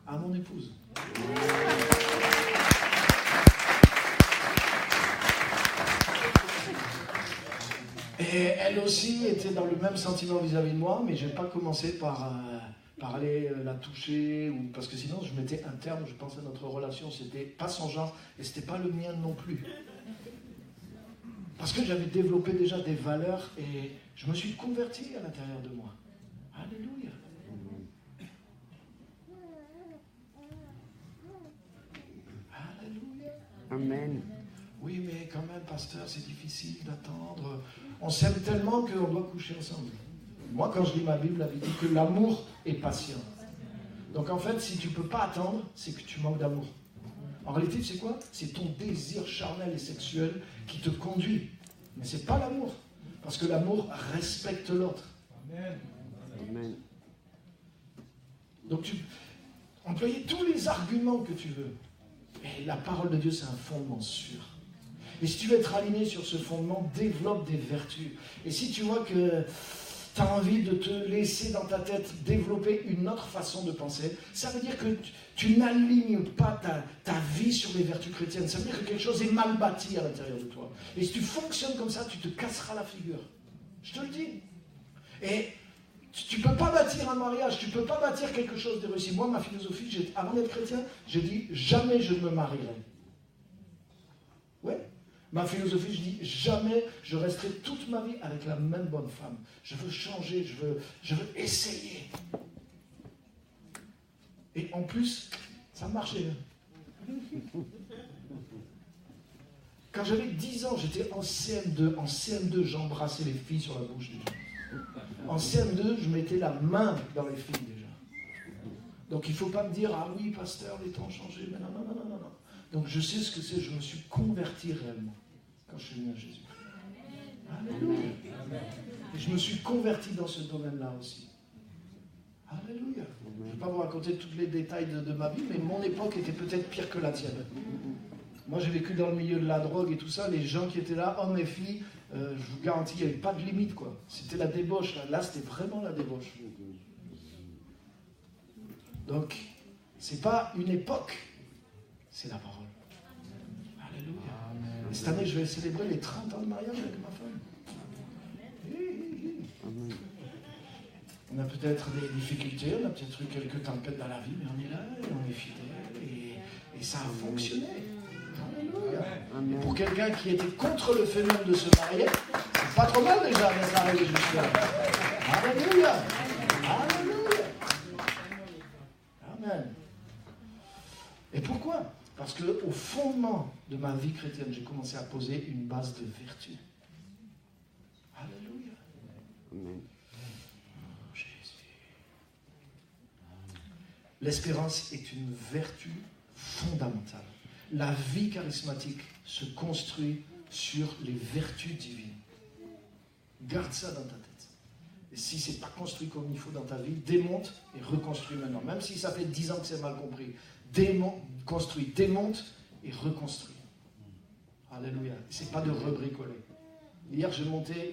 S1: à mon épouse. Et elle aussi était dans le même sentiment vis-à-vis de moi, mais je n'ai pas commencé par aller la toucher, parce que sinon je mettais un terme, je pense à notre relation, c'était pas son genre, et c'était pas le mien non plus. Parce que j'avais développé déjà des valeurs, et je me suis converti à l'intérieur de moi. Alléluia. Alléluia.
S2: Amen.
S1: Oui, mais quand même, pasteur, c'est difficile d'attendre. On s'aime tellement qu'on doit coucher ensemble. Moi, quand je lis ma Bible, la Bible dit que l'amour est patient. Donc en fait, si tu ne peux pas attendre, c'est que tu manques d'amour. En réalité, c'est quoi? C'est ton désir charnel et sexuel qui te conduit. Mais ce n'est pas l'amour. Parce que l'amour respecte l'autre. Amen.
S2: Amen.
S1: Donc tu employer tous les arguments que tu veux. Et la parole de Dieu, c'est un fondement sûr. Et si tu veux être aligné sur ce fondement, développe des vertus. Et si tu vois que tu as envie de te laisser dans ta tête développer une autre façon de penser, ça veut dire que tu n'alignes pas ta vie sur les vertus chrétiennes. Ça veut dire que quelque chose est mal bâti à l'intérieur de toi. Et si tu fonctionnes comme ça, tu te casseras la figure. Je te le dis. Et tu ne peux pas bâtir un mariage, tu ne peux pas bâtir quelque chose de réussi. Moi, ma philosophie, avant d'être chrétien, j'ai dit jamais je ne me marierai. Ouais. Ma philosophie, je dis jamais je resterai toute ma vie avec la même bonne femme. Je veux changer, je veux essayer. Et en plus, ça marchait. Quand j'avais 10 ans, j'étais en CM2. En CM2, j'embrassais les filles sur la bouche déjà. En CM2, je mettais la main dans les filles déjà. Donc il ne faut pas me dire, ah oui, pasteur, les temps ont changé. Mais non, non, non, non, non. Donc je sais ce que c'est, je me suis converti réellement quand je suis venu à Jésus. Alléluia. Et je me suis converti dans ce domaine-là aussi. Alléluia. Je ne vais pas vous raconter tous les détails de ma vie, mais mon époque était peut-être pire que la tienne. Moi, j'ai vécu dans le milieu de la drogue et tout ça. Les gens qui étaient là, hommes et filles, je vous garantis, il n'y avait pas de limite, quoi. C'était la débauche. Là, c'était vraiment la débauche. Donc, c'est pas une époque, c'est la parole. Alléluia. Et cette année, je vais célébrer les 30 ans de mariage avec ma femme. On a peut-être des difficultés, on a peut-être eu quelques tempêtes dans la vie, mais on est là, et on est fidèle, et ça a fonctionné. Alléluia. Et pour quelqu'un qui était contre le fait même de se marier, c'est pas trop mal déjà d'être arrivé jusque-là. Alléluia. Alléluia. Amen. Et pourquoi? Parce qu'au fondement de ma vie chrétienne, j'ai commencé à poser une base de vertu. Alléluia.
S2: Amen.
S1: L'espérance est une vertu fondamentale. La vie charismatique se construit sur les vertus divines. Garde ça dans ta tête. Et si ce n'est pas construit comme il faut dans ta vie, démonte et reconstruis maintenant. Même si ça fait 10 ans que c'est mal compris. Construis, démonte et reconstruis. Alléluia. Ce n'est pas de rebricoler. Hier, j'ai monté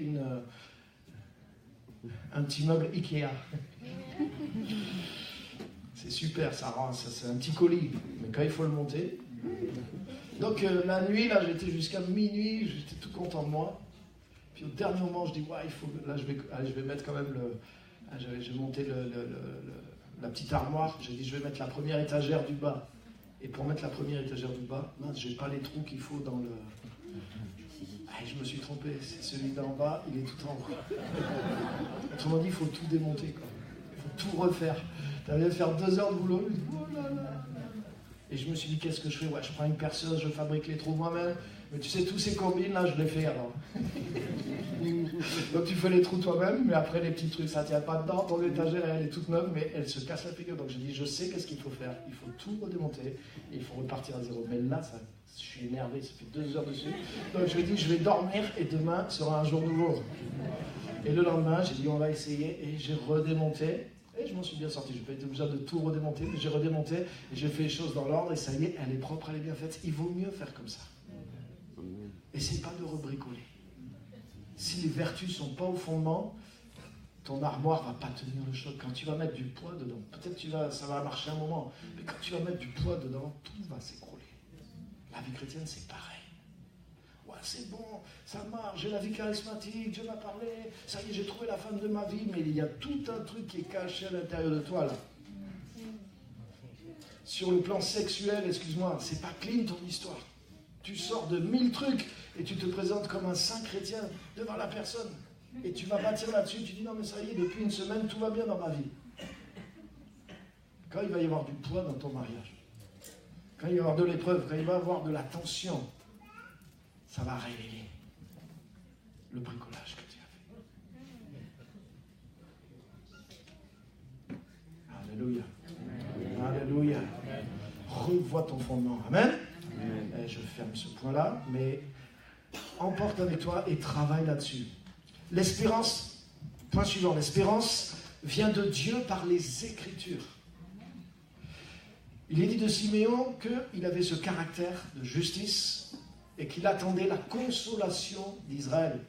S1: un petit meuble Ikea. C'est super, ça rend, c'est un petit colis. Mais quand il faut le monter. Donc la nuit, là, j'étais jusqu'à minuit, j'étais tout content de moi. Puis au dernier moment, je dis, ouais, il faut. Là, je vais mettre quand même j'ai monté la petite armoire. J'ai dit, je vais mettre la première étagère du bas. Et pour mettre la première étagère du bas, mince, j'ai pas les trous qu'il faut dans le. Ah, je me suis trompé. C'est celui d'en bas, il est tout en haut. Autrement dit, il faut tout démonter, quoi. Il faut tout refaire. Tu viens de faire 2 heures de boulot. Oh là là. Et je me suis dit, qu'est-ce que je fais? Ouais, je prends une perceuse, je fabrique les trous moi-même. Mais tu sais, tous ces combines là, je les fais alors. Donc tu fais les trous toi-même, mais après les petits trucs, ça ne tient pas dedans. Ton étagère, elle est toute neuve, mais elle se casse la figure. Donc je dis, je sais qu'est-ce qu'il faut faire. Il faut tout redémonter et il faut repartir à zéro. Mais là, je suis énervé, ça fait 2 heures dessus. Donc je dis, je vais dormir et demain sera un jour nouveau. Et le lendemain, j'ai dit, on va essayer et j'ai redémonté. Et je m'en suis bien sorti. Je n'ai pas été obligé de tout redémonter, mais j'ai redémonté et j'ai fait les choses dans l'ordre et ça y est, elle est propre, elle est bien faite. Il vaut mieux faire comme ça. Essaye pas de rebricoler. Si les vertus ne sont pas au fondement, ton armoire ne va pas tenir le choc. Quand tu vas mettre du poids dedans, peut-être ça va marcher un moment, mais quand tu vas mettre du poids dedans, tout va s'écrouler. La vie chrétienne, c'est pareil. Ouais, c'est bon, ça marche, j'ai la vie charismatique, Dieu m'a parlé, ça y est, j'ai trouvé la femme de ma vie, mais il y a tout un truc qui est caché à l'intérieur de toi, là. Sur le plan sexuel, excuse-moi, c'est pas clean ton histoire. Tu sors de 1000 trucs et tu te présentes comme un saint chrétien devant la personne. Et tu vas bâtir là-dessus, tu dis non mais ça y est, depuis une semaine, tout va bien dans ma vie. Quand il va y avoir du poids dans ton mariage, quand il va y avoir de l'épreuve, quand il va y avoir de la tension, ça va révéler le bricolage que tu as fait. Alléluia. Alléluia. Revois ton fondement. Amen. Et je ferme ce point-là, mais emporte avec toi et travaille là-dessus. L'espérance, point suivant, l'espérance vient de Dieu par les Écritures. Il est dit de Siméon qu'il avait ce caractère de justice et qu'il attendait la consolation d'Israël.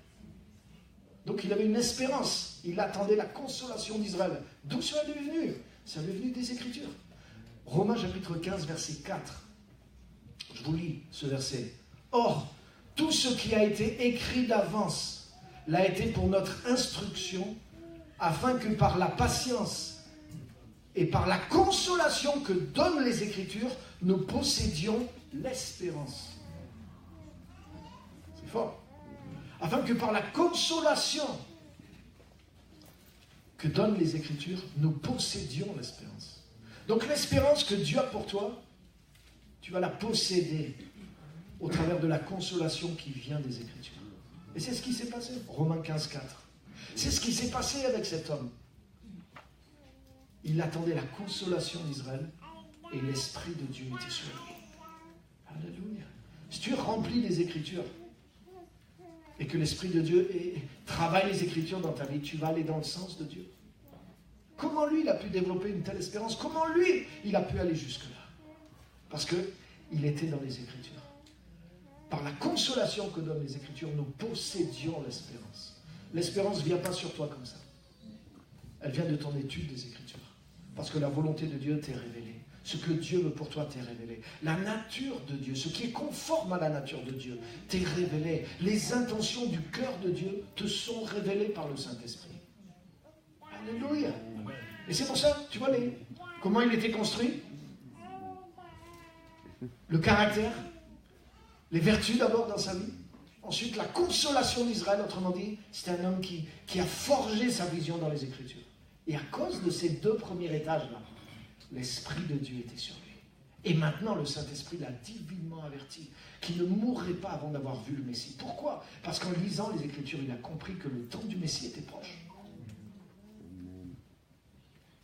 S1: Donc il avait une espérance, il attendait la consolation d'Israël. D'où cela lui est venu? Ça lui est venu des Écritures. Romains chapitre 15, verset 4. Je vous lis ce verset. Or, tout ce qui a été écrit d'avance l'a été pour notre instruction, afin que par la patience et par la consolation que donnent les Écritures, nous possédions l'espérance. C'est fort. Afin que par la consolation que donnent les Écritures, nous possédions l'espérance. Donc l'espérance que Dieu a pour toi, tu vas la posséder au travers de la consolation qui vient des Écritures. Et c'est ce qui s'est passé. Romains 15, 4. C'est ce qui s'est passé avec cet homme. Il attendait la consolation d'Israël et l'Esprit de Dieu était sur lui. Alléluia. Si tu es rempli des Écritures et que l'Esprit de Dieu travaille les Écritures dans ta vie, tu vas aller dans le sens de Dieu. Comment lui, il a pu développer une telle espérance? Comment lui, il a pu aller jusque-là? Parce qu'il était dans les Écritures. Par la consolation que donnent les Écritures, nous possédions l'espérance. L'espérance ne vient pas sur toi comme ça. Elle vient de ton étude des Écritures. Parce que la volonté de Dieu t'est révélée. Ce que Dieu veut pour toi t'est révélé. La nature de Dieu, ce qui est conforme à la nature de Dieu, t'est révélé. Les intentions du cœur de Dieu te sont révélées par le Saint-Esprit. Alléluia. Et c'est pour ça, tu vois, comment il était construit? Le caractère, les vertus d'abord dans sa vie. Ensuite, la consolation d'Israël, autrement dit, c'est un homme qui a forgé sa vision dans les Écritures. Et à cause de ces deux premiers étages-là, l'Esprit de Dieu était sur lui. Et maintenant, le Saint-Esprit l'a divinement averti qu'il ne mourrait pas avant d'avoir vu le Messie. Pourquoi? Parce qu'en lisant les Écritures, il a compris que le temps du Messie était proche.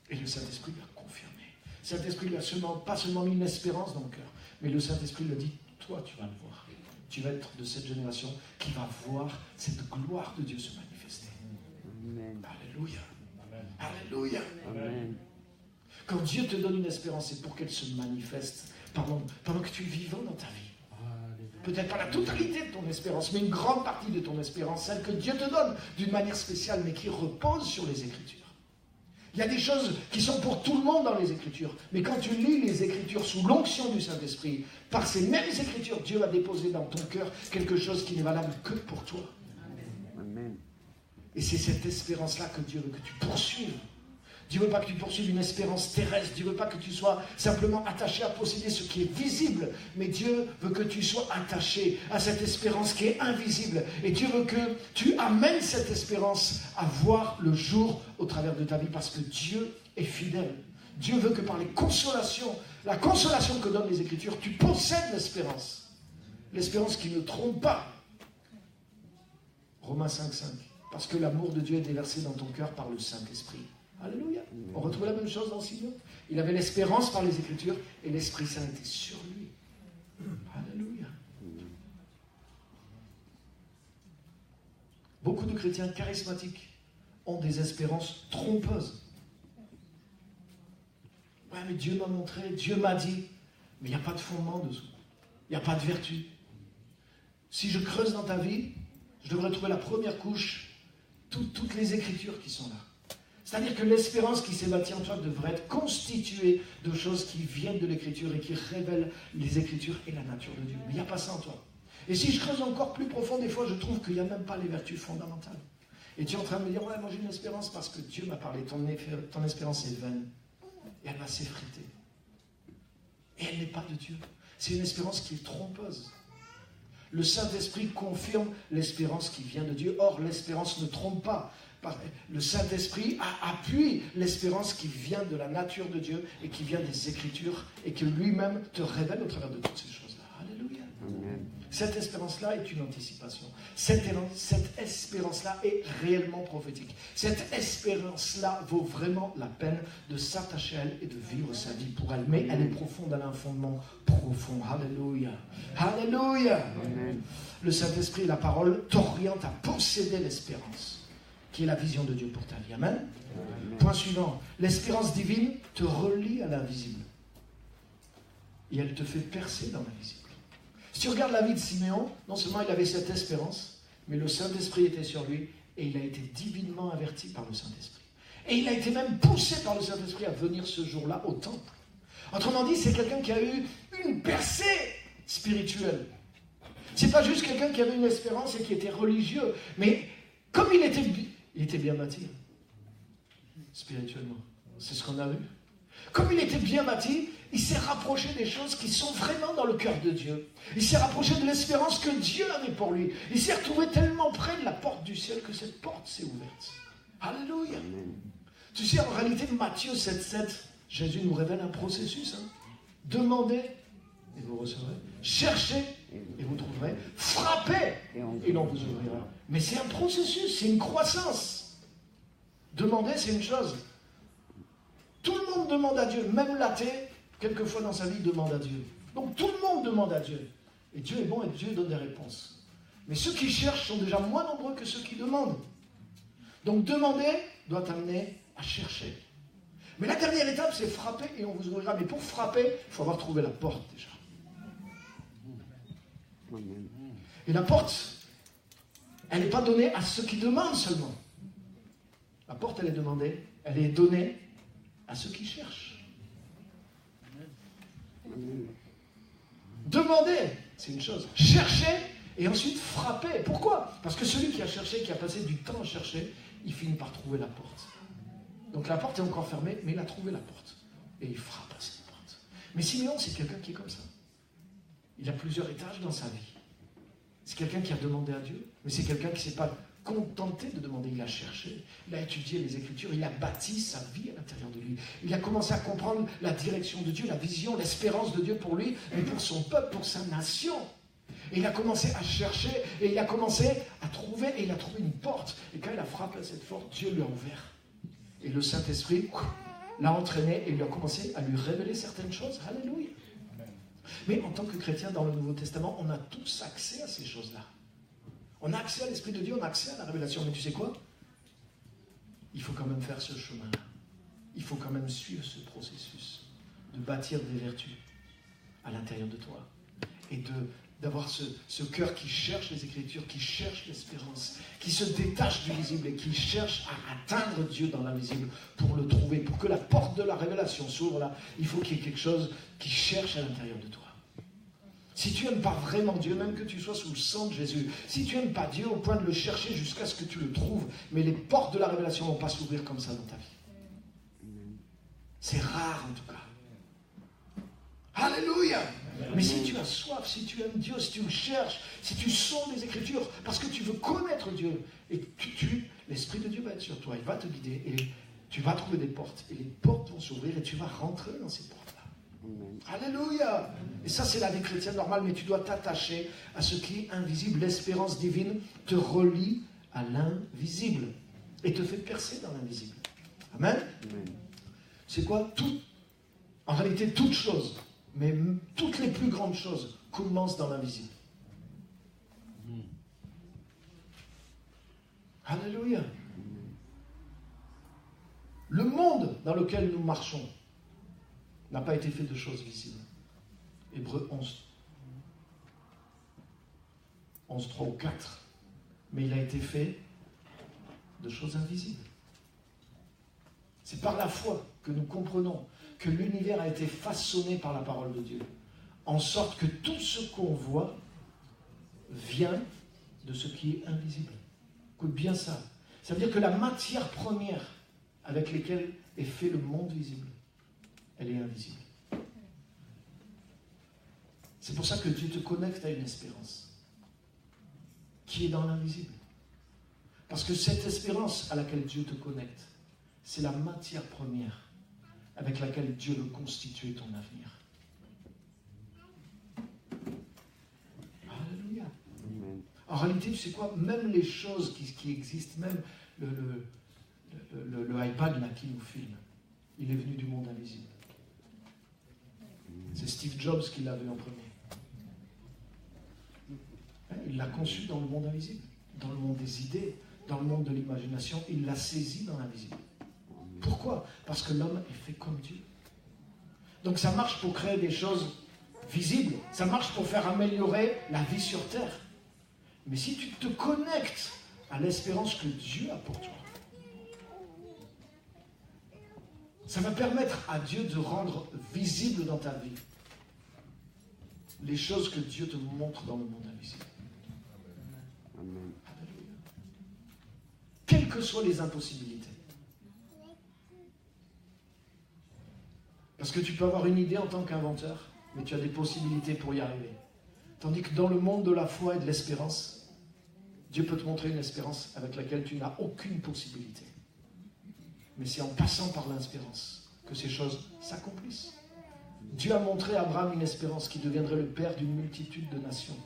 S1: Et le Saint-Esprit l'a confirmé. Le Saint-Esprit n'a pas seulement mis une espérance dans le cœur, mais le Saint-Esprit lui a dit, toi tu vas le voir. Tu vas être de cette génération qui va voir cette gloire de Dieu se manifester. Amen. Alléluia. Amen. Alléluia. Amen. Quand Dieu te donne une espérance, c'est pour qu'elle se manifeste pendant que tu es vivant dans ta vie. Peut-être pas la totalité de ton espérance, mais une grande partie de ton espérance, celle que Dieu te donne d'une manière spéciale, mais qui repose sur les Écritures. Il y a des choses qui sont pour tout le monde dans les Écritures. Mais quand tu lis les Écritures sous l'onction du Saint-Esprit, par ces mêmes Écritures, Dieu va déposer dans ton cœur quelque chose qui n'est valable que pour toi. Amen. Et c'est cette espérance-là que Dieu veut que tu poursuives. Dieu ne veut pas que tu poursuives une espérance terrestre. Dieu ne veut pas que tu sois simplement attaché à posséder ce qui est visible. Mais Dieu veut que tu sois attaché à cette espérance qui est invisible. Et Dieu veut que tu amènes cette espérance à voir le jour au travers de ta vie. Parce que Dieu est fidèle. Dieu veut que par la consolation que donnent les Écritures, tu possèdes l'espérance. L'espérance qui ne trompe pas. Romains 5,5. Parce que l'amour de Dieu est déversé dans ton cœur par le Saint-Esprit. Alléluia. On retrouve la même chose dans Simeon. Il avait l'espérance par les Écritures et l'Esprit Saint était sur lui. Alléluia. Beaucoup de chrétiens charismatiques ont des espérances trompeuses. Ouais, mais Dieu m'a montré, Dieu m'a dit, mais il n'y a pas de fondement dessous. Il n'y a pas de vertu. Si je creuse dans ta vie, je devrais trouver la première couche, toutes les Écritures qui sont là. C'est-à-dire que l'espérance qui s'est bâtie en toi devrait être constituée de choses qui viennent de l'Écriture et qui révèlent les Écritures et la nature de Dieu. Mais il n'y a pas ça en toi. Et si je creuse encore plus profond, des fois, je trouve qu'il n'y a même pas les vertus fondamentales. Et tu es en train de me dire, ouais, moi j'ai une espérance parce que Dieu m'a parlé. Ton espérance est vaine. Et elle va s'effriter. Et elle n'est pas de Dieu. C'est une espérance qui est trompeuse. Le Saint-Esprit confirme l'espérance qui vient de Dieu. Or, l'espérance ne trompe pas. Le Saint-Esprit appuie l'espérance qui vient de la nature de Dieu et qui vient des Écritures et que lui-même te révèle au travers de toutes ces choses-là. Alléluia.
S2: Amen.
S1: Cette espérance-là est une anticipation. Cette espérance-là est réellement prophétique. Cette espérance-là vaut vraiment la peine de s'attacher à elle et de vivre sa vie pour elle. Mais elle est profonde, elle a un fondement profond. Alléluia. Alléluia.
S2: Amen.
S1: Le Saint-Esprit et la parole t'orientent à posséder l'espérance, qui est la vision de Dieu pour ta vie. Amen.
S2: Amen.
S1: Point suivant. L'espérance divine te relie à l'invisible. Et elle te fait percer dans l'invisible. Si tu regardes la vie de Siméon, non seulement il avait cette espérance, mais le Saint-Esprit était sur lui et il a été divinement averti par le Saint-Esprit. Et il a été même poussé par le Saint-Esprit à venir ce jour-là au temple. Autrement dit, c'est quelqu'un qui a eu une percée spirituelle. C'est pas juste quelqu'un qui avait une espérance et qui était religieux, mais comme il était bien bâti spirituellement. C'est ce qu'on a vu. Comme il était bien bâti, il s'est rapproché des choses qui sont vraiment dans le cœur de Dieu. Il s'est rapproché de l'espérance que Dieu avait pour lui. Il s'est retrouvé tellement près de la porte du ciel que cette porte s'est ouverte. Alléluia.
S2: Amen.
S1: Tu sais, en réalité, Matthieu 7,7, Jésus nous révèle un processus. Demandez et vous recevrez. Cherchez et vous trouverez. Frappez et l'on vous ouvrira. Mais c'est un processus, c'est une croissance. Demander, c'est une chose. Tout le monde demande à Dieu, même l'athée, quelquefois dans sa vie, demande à Dieu. Donc tout le monde demande à Dieu. Et Dieu est bon et Dieu donne des réponses. Mais ceux qui cherchent sont déjà moins nombreux que ceux qui demandent. Donc demander doit t'amener à chercher. Mais la dernière étape, c'est frapper et on vous ouvrira. Mais pour frapper, il faut avoir trouvé la porte déjà.
S2: Amen.
S1: Et la porte, elle n'est pas donnée à ceux qui demandent seulement. La porte, elle est demandée, elle est donnée à ceux qui cherchent.
S2: Amen.
S1: Demander, c'est une chose. Chercher et ensuite frapper. Pourquoi? Parce que celui qui a cherché, qui a passé du temps à chercher, il finit par trouver la porte. Donc la porte est encore fermée, mais il a trouvé la porte. Et il frappe à cette porte. Mais Siméon, c'est quelqu'un qui est comme ça. Il a plusieurs étages dans sa vie. C'est quelqu'un qui a demandé à Dieu, mais c'est quelqu'un qui ne s'est pas contenté de demander. Il a cherché, il a étudié les Écritures, il a bâti sa vie à l'intérieur de lui. Il a commencé à comprendre la direction de Dieu, la vision, l'espérance de Dieu pour lui, et pour son peuple, pour sa nation. Et il a commencé à chercher, et il a commencé à trouver, et il a trouvé une porte. Et quand il a frappé à cette porte, Dieu lui a ouvert. Et le Saint-Esprit l'a entraîné, et il a commencé à lui révéler certaines choses. Alléluia. Mais en tant que chrétien dans le Nouveau Testament, on a tous accès à ces choses-là. On a accès à l'Esprit de Dieu, on a accès à la révélation. Mais tu sais quoi? Il faut quand même faire ce chemin-là. Il faut quand même suivre ce processus de bâtir des vertus à l'intérieur de toi. Et d'avoir ce cœur qui cherche les Écritures, qui cherche l'espérance, qui se détache du visible et qui cherche à atteindre Dieu dans l'invisible pour le trouver, pour que la porte de la révélation s'ouvre là. Il faut qu'il y ait quelque chose qui cherche à l'intérieur de toi. Si tu n'aimes pas vraiment Dieu, même que tu sois sous le sang de Jésus, si tu n'aimes pas Dieu au point de le chercher jusqu'à ce que tu le trouves, mais les portes de la révélation ne vont pas s'ouvrir comme ça dans ta vie. C'est rare en tout cas. Alléluia! Mais si tu as soif, si tu aimes Dieu, si tu le cherches, si tu sondes les Écritures, parce que tu veux connaître Dieu, et l'Esprit de Dieu va être sur toi, il va te guider, et tu vas trouver des portes, et les portes vont s'ouvrir, et tu vas rentrer dans ces portes-là. Alléluia! Et ça, c'est la vie chrétienne normale, mais tu dois t'attacher à ce qui est invisible. L'espérance divine te relie à l'invisible et te fait percer dans l'invisible. Amen?
S2: Amen.
S1: C'est quoi? En réalité, toutes choses, mais toutes les plus grandes choses commencent dans l'invisible. Alléluia! Le monde dans lequel nous marchons n'a pas été fait de choses visibles. Hébreux 11. 11, 3 ou 4. Mais il a été fait de choses invisibles. C'est par la foi que nous comprenons que l'univers a été façonné par la parole de Dieu. En sorte que tout ce qu'on voit vient de ce qui est invisible. Écoute bien ça. Ça veut dire que la matière première avec laquelle est fait le monde visible, elle est invisible. C'est pour ça que Dieu te connecte à une espérance qui est dans l'invisible. Parce que cette espérance à laquelle Dieu te connecte, c'est la matière première avec laquelle Dieu veut constituer ton avenir. Alléluia. En réalité, tu sais quoi? Même les choses qui existent, même le iPad là, qui nous filme, il est venu du monde invisible. C'est Steve Jobs qui l'avait en premier. Il l'a conçu dans le monde invisible, dans le monde des idées, dans le monde de l'imagination. Il l'a saisi dans l'invisible. Pourquoi? Parce que l'homme est fait comme Dieu. Donc ça marche pour créer des choses visibles. Ça marche pour faire améliorer la vie sur terre. Mais si tu te connectes à l'espérance que Dieu a pour toi, ça va permettre à Dieu de rendre visible dans ta vie les choses que Dieu te montre dans le monde invisible.
S2: Amen.
S1: Alléluia. Quelles que soient les impossibilités. Parce que tu peux avoir une idée en tant qu'inventeur, mais tu as des possibilités pour y arriver. Tandis que dans le monde de la foi et de l'espérance, Dieu peut te montrer une espérance avec laquelle tu n'as aucune possibilité. Mais c'est en passant par l'espérance que ces choses s'accomplissent. Dieu a montré à Abraham une espérance qui deviendrait le père d'une multitude de nations.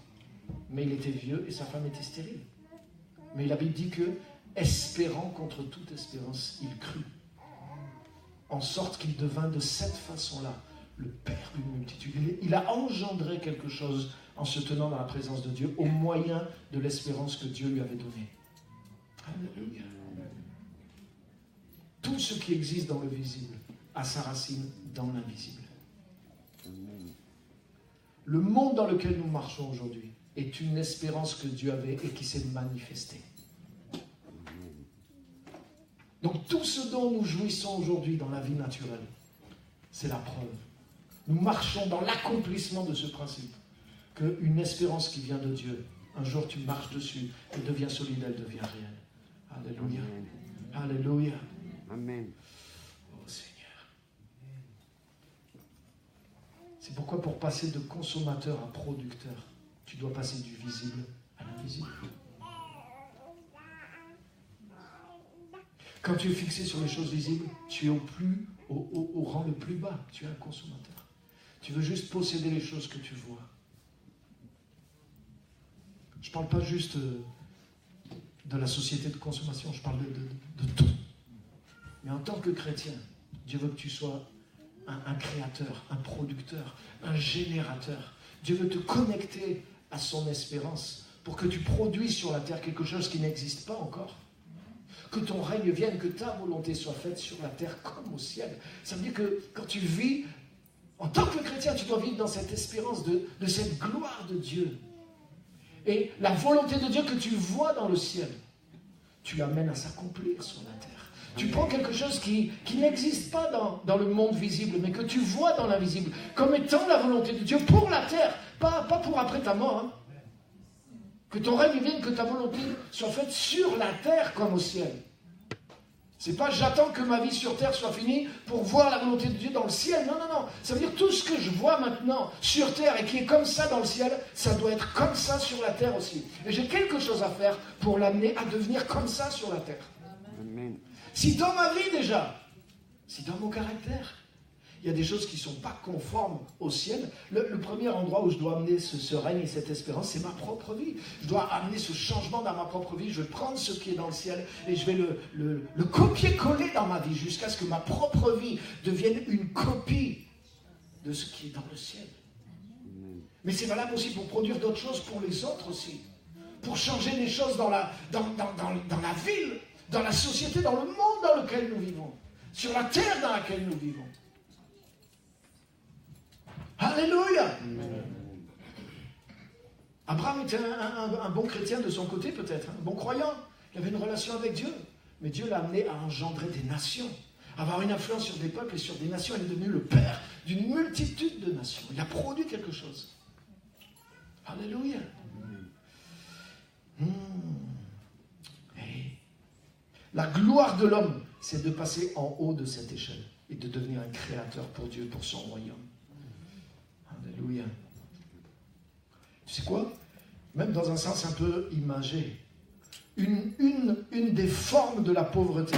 S1: Mais il était vieux et sa femme était stérile. Mais la Bible dit que, espérant contre toute espérance, il crut. En sorte qu'il devint de cette façon-là le père d'une multitude. Il a engendré quelque chose en se tenant dans la présence de Dieu au moyen de l'espérance que Dieu lui avait donnée. Alléluia. Tout ce qui existe dans le visible a sa racine dans l'invisible. Le monde dans lequel nous marchons aujourd'hui est une espérance que Dieu avait et qui s'est manifestée. Donc tout ce dont nous jouissons aujourd'hui dans la vie naturelle, c'est la preuve. Nous marchons dans l'accomplissement de ce principe, qu'une espérance qui vient de Dieu, un jour tu marches dessus, elle devient solide, elle devient réelle. Alléluia. Alléluia.
S2: Amen.
S1: Oh Seigneur. C'est pourquoi pour passer de consommateur à producteur, tu dois passer du visible à l'invisible. Quand tu es fixé sur les choses visibles, tu es au rang le plus bas. Tu es un consommateur. Tu veux juste posséder les choses que tu vois. Je ne parle pas juste de la société de consommation, je parle de tout. Mais en tant que chrétien, Dieu veut que tu sois un créateur, un producteur, un générateur. Dieu veut te connecter à son espérance pour que tu produises sur la terre quelque chose qui n'existe pas encore. Que ton règne vienne, que ta volonté soit faite sur la terre comme au ciel. Ça veut dire que quand tu vis, en tant que chrétien, tu dois vivre dans cette espérance de cette gloire de Dieu. Et la volonté de Dieu que tu vois dans le ciel, tu l'amènes à s'accomplir sur la terre. Tu prends quelque chose qui n'existe pas dans le monde visible, mais que tu vois dans l'invisible, comme étant la volonté de Dieu pour la terre, pas pour après ta mort. Hein. Que ton règne vienne, que ta volonté soit faite sur la terre comme au ciel. C'est pas j'attends que ma vie sur terre soit finie pour voir la volonté de Dieu dans le ciel. Non, non, non. Ça veut dire tout ce que je vois maintenant sur terre et qui est comme ça dans le ciel, ça doit être comme ça sur la terre aussi. Et j'ai quelque chose à faire pour l'amener à devenir comme ça sur la terre.
S2: Amen.
S1: Si dans ma vie déjà, si dans mon caractère, il y a des choses qui ne sont pas conformes au ciel, le premier endroit où je dois amener ce règne et cette espérance, c'est ma propre vie. Je dois amener ce changement dans ma propre vie. Je vais prendre ce qui est dans le ciel et je vais le copier-coller dans ma vie jusqu'à ce que ma propre vie devienne une copie de ce qui est dans le ciel. Mais c'est valable aussi pour produire d'autres choses pour les autres aussi. Pour changer les choses dans la ville, dans la société, dans le monde dans lequel nous vivons, sur la terre dans laquelle nous vivons. Alléluia. Abraham était un bon chrétien de son côté peut-être, un bon croyant. Il avait une relation avec Dieu. Mais Dieu l'a amené à engendrer des nations, à avoir une influence sur des peuples et sur des nations. Il est devenu le père d'une multitude de nations. Il a produit quelque chose. Alléluia. Hey. La gloire de l'homme, c'est de passer en haut de cette échelle et de devenir un créateur pour Dieu, pour son royaume. Alléluia. Tu sais quoi? Même dans un sens un peu imagé, une des formes de la pauvreté,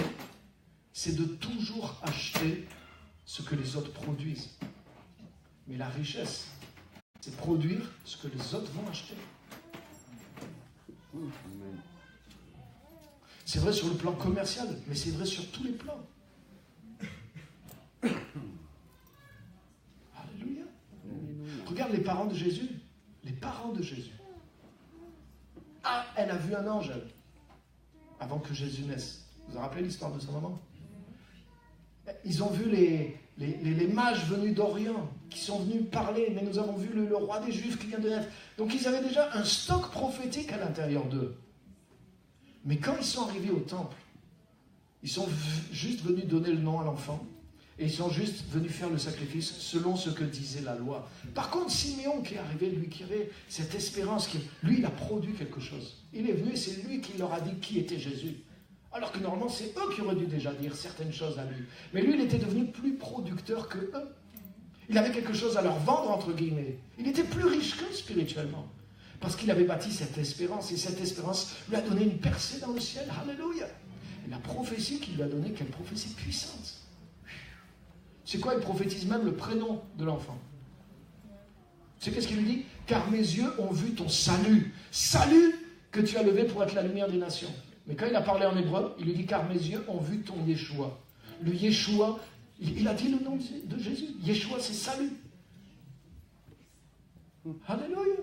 S1: c'est de toujours acheter ce que les autres produisent. Mais la richesse, c'est produire ce que les autres vont acheter. C'est vrai sur le plan commercial, mais c'est vrai sur tous les plans. Alléluia. Regarde les parents de Jésus. Les parents de Jésus. Ah, elle a vu un ange, elle, avant que Jésus naisse. Vous vous rappelez l'histoire de sa maman? Ils ont vu les mages venus d'Orient, qui sont venus parler, mais nous avons vu le roi des Juifs qui vient de naître. Donc ils avaient déjà un stock prophétique à l'intérieur d'eux. Mais quand ils sont arrivés au temple, ils sont juste venus donner le nom à l'enfant, et ils sont juste venus faire le sacrifice selon ce que disait la loi. Par contre, Siméon qui est arrivé, lui qui avait cette espérance, lui il a produit quelque chose. Il est venu et c'est lui qui leur a dit qui était Jésus. Alors que normalement c'est eux qui auraient dû déjà dire certaines choses à lui. Mais lui il était devenu plus producteur que eux. Il avait quelque chose à leur vendre entre guillemets. Il était plus riche qu'eux spirituellement. Parce qu'il avait bâti cette espérance et cette espérance lui a donné une percée dans le ciel. Alléluia. Et la prophétie qu'il lui a donnée, quelle prophétie puissante. C'est quoi? Il prophétise même le prénom de l'enfant. Tu sais qu'est-ce qu'il lui dit? Car mes yeux ont vu ton salut. Salut que tu as levé pour être la lumière des nations. Mais quand il a parlé en hébreu, il lui dit car mes yeux ont vu ton Yeshua. Le Yeshua, il a dit le nom de Jésus. Yeshua, c'est salut. Alléluia.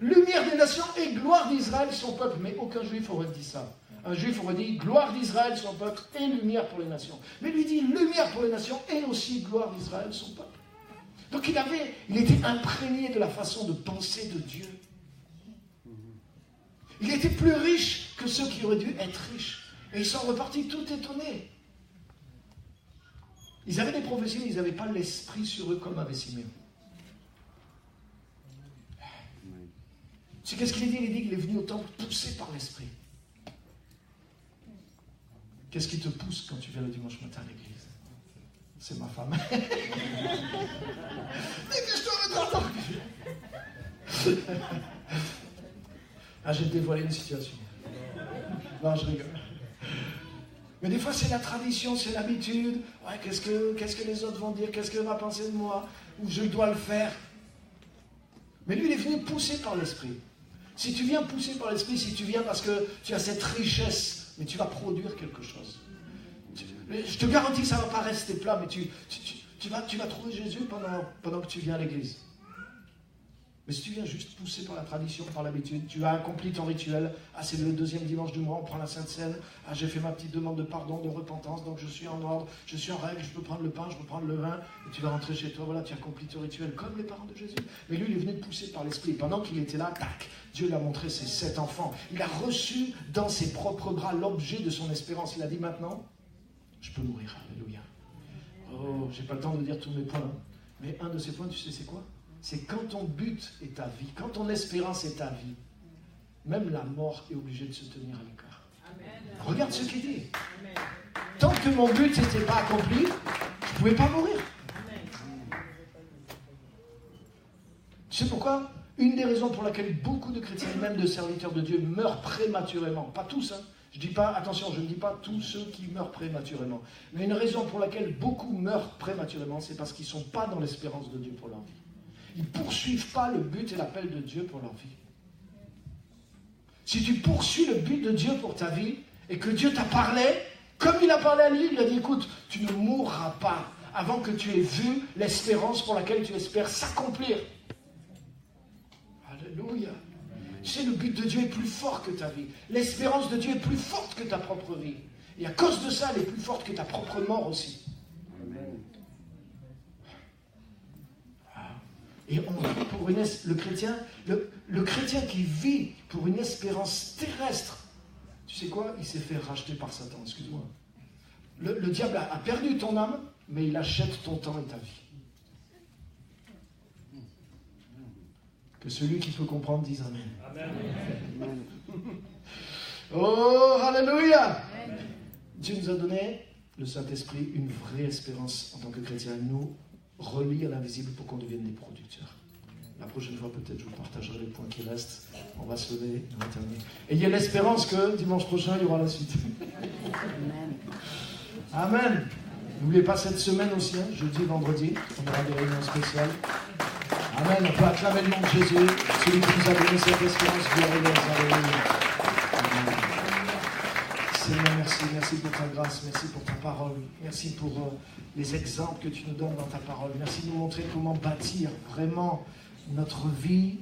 S1: Lumière des nations et gloire d'Israël, son peuple. Mais aucun juif aurait dit ça. Un juif aurait dit gloire d'Israël, son peuple, et lumière pour les nations. Mais lui dit lumière pour les nations et aussi gloire d'Israël, son peuple. Donc il était imprégné de la façon de penser de Dieu. Il était plus riche que ceux qui auraient dû être riches. Et ils sont repartis tout étonnés. Ils avaient des prophéties, mais ils n'avaient pas l'esprit sur eux comme avait Siméon. Tu sais qu'est-ce qu'il dit? Il dit qu'il est venu au temple poussé par l'esprit. Qu'est-ce qui te pousse quand tu viens le dimanche matin à l'église? C'est ma femme. Dépêche-toi, retard. Ah, j'ai dévoilé une situation. Non, je rigole. Mais des fois, c'est la tradition, c'est l'habitude. Ouais, qu'est-ce que les autres vont dire? Qu'est-ce qu'on va penser de moi? Ou je dois le faire? Mais lui, il est venu poussé par l'esprit. Si tu viens poussé par l'esprit, si tu viens parce que tu as cette richesse, mais tu vas produire quelque chose. Je te garantis que ça ne va pas rester plat, mais tu vas trouver Jésus pendant que tu viens à l'église. Mais si tu viens juste poussé par la tradition, par l'habitude, tu as accompli ton rituel. Ah, c'est le deuxième dimanche du mois, on prend la Sainte Seine. Ah, j'ai fait ma petite demande de pardon, de repentance, donc je suis en ordre, je suis en règle, je peux prendre le pain, je peux prendre le vin, et tu vas rentrer chez toi, voilà, tu as accompli ton rituel, comme les parents de Jésus. Mais lui, il est venu pousser par l'esprit. Pendant qu'il était là, tac, Dieu lui a montré ses 7 enfants. Il a reçu dans ses propres bras l'objet de son espérance. Il a dit maintenant, je peux mourir, alléluia. Oh, j'ai pas le temps de dire tous mes points, hein. Mais un de ces points, tu sais c'est quoi? C'est quand ton but est ta vie, quand ton espérance est ta vie, même la mort est obligée de se tenir à l'écart. Regarde ce qu'il dit. Amen. Tant que mon but n'était pas accompli, je ne pouvais pas mourir. Amen. Tu sais pourquoi? Une des raisons pour laquelle beaucoup de chrétiens, même de serviteurs de Dieu, meurent prématurément. Pas tous, hein. Je ne dis pas tous ceux qui meurent prématurément. Mais une raison pour laquelle beaucoup meurent prématurément, c'est parce qu'ils ne sont pas dans l'espérance de Dieu pour leur vie. Ils ne poursuivent pas le but et l'appel de Dieu pour leur vie. Si tu poursuis le but de Dieu pour ta vie, et que Dieu t'a parlé, comme il a parlé à lui, il a dit, écoute, tu ne mourras pas avant que tu aies vu l'espérance pour laquelle tu espères s'accomplir. Alléluia. Tu sais, le but de Dieu est plus fort que ta vie. L'espérance de Dieu est plus forte que ta propre vie. Et à cause de ça, elle est plus forte que ta propre mort aussi. Et on vit pour le chrétien qui vit pour une espérance terrestre, tu sais quoi? Il s'est fait racheter par Satan, excuse-moi. Le diable a perdu ton âme, mais il achète ton temps et ta vie. Que celui qui peut comprendre dise Amen. Amen. Oh, alléluia! Dieu nous a donné, le Saint-Esprit, une vraie espérance en tant que chrétien. Il nous relie à l'invisible pour qu'on devienne des producteurs. La prochaine fois, peut-être, je vous partagerai les points qui restent. On va se lever, on va terminer. Et il y a l'espérance que dimanche prochain, il y aura la suite. Amen. N'oubliez pas cette semaine aussi, hein, jeudi, vendredi, on aura des réunions spéciales. Amen. On peut acclamer le nom de Jésus, celui qui nous a donné cette espérance glorieuse. Alléluia. Amen. Seigneur, merci. Merci pour ta grâce. Merci pour ta parole. Merci pour les exemples que tu nous donnes dans ta parole. Merci de nous montrer comment bâtir vraiment notre vie